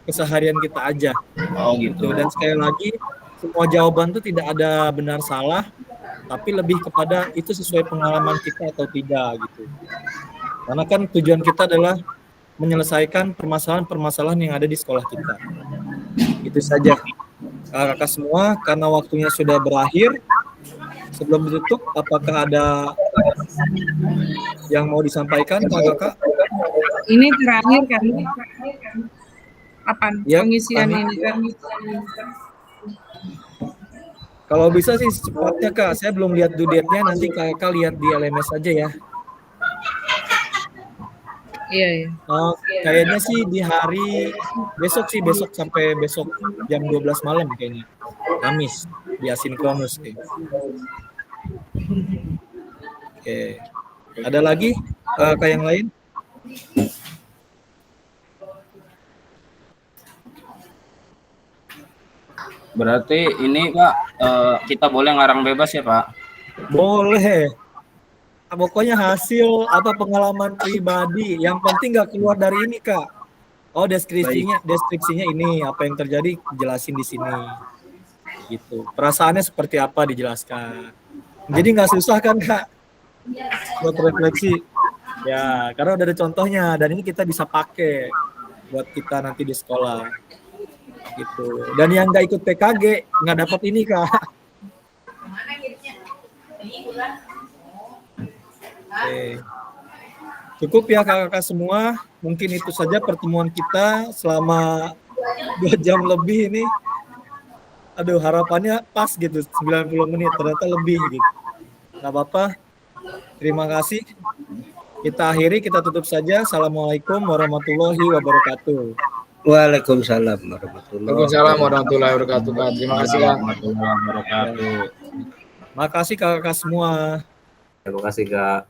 keseharian kita aja. Oh gitu. Dan sekali lagi, semua jawaban itu tidak ada benar salah, tapi lebih kepada itu sesuai pengalaman kita atau tidak gitu. Karena kan tujuan kita adalah menyelesaikan permasalahan-permasalahan yang ada di sekolah kita. Itu saja. Kakak semua, karena waktunya sudah berakhir, sebelum ditutup, apakah ada yang mau disampaikan, kakak? Ini terakhir kan? Kapan ya, pengisian ini kan? Kalau bisa sih secepatnya Kak, saya belum lihat due date-nya, nanti kakak lihat di LMS aja ya. Iya. Kayaknya sih di hari besok sampai besok jam 12 malam kayaknya. Kamis di asinkronus kayaknya. Oke. Ada lagi Kak yang lain? Berarti ini Pak, kita boleh ngarang bebas ya Pak? Boleh. Pokoknya hasil pengalaman pribadi, yang penting nggak keluar dari ini Kak. Oh, deskripsinya ini, apa yang terjadi jelasin di sini. Gitu. Perasaannya seperti apa dijelaskan. Jadi nggak susah kan Kak buat refleksi. Ya, karena udah ada contohnya dan ini kita bisa pakai buat kita nanti di sekolah. Gitu. Dan yang nggak ikut PKG nggak dapat ini Kak. Oke. Cukup ya kakak-kakak semua. Mungkin itu saja pertemuan kita selama 2 jam lebih ini. Aduh, harapannya pas gitu 90 menit, ternyata lebih gitu. Nggak apa-apa. Terima kasih. Kita akhiri, kita tutup saja. Assalamualaikum warahmatullahi wabarakatuh. Waalaikumsalam warahmatullahi wabarakatuh. Terima kasih Kak. Warahmatullahi wabarakatuh. Makasih kakak-kakak semua. Terima kasih Kak.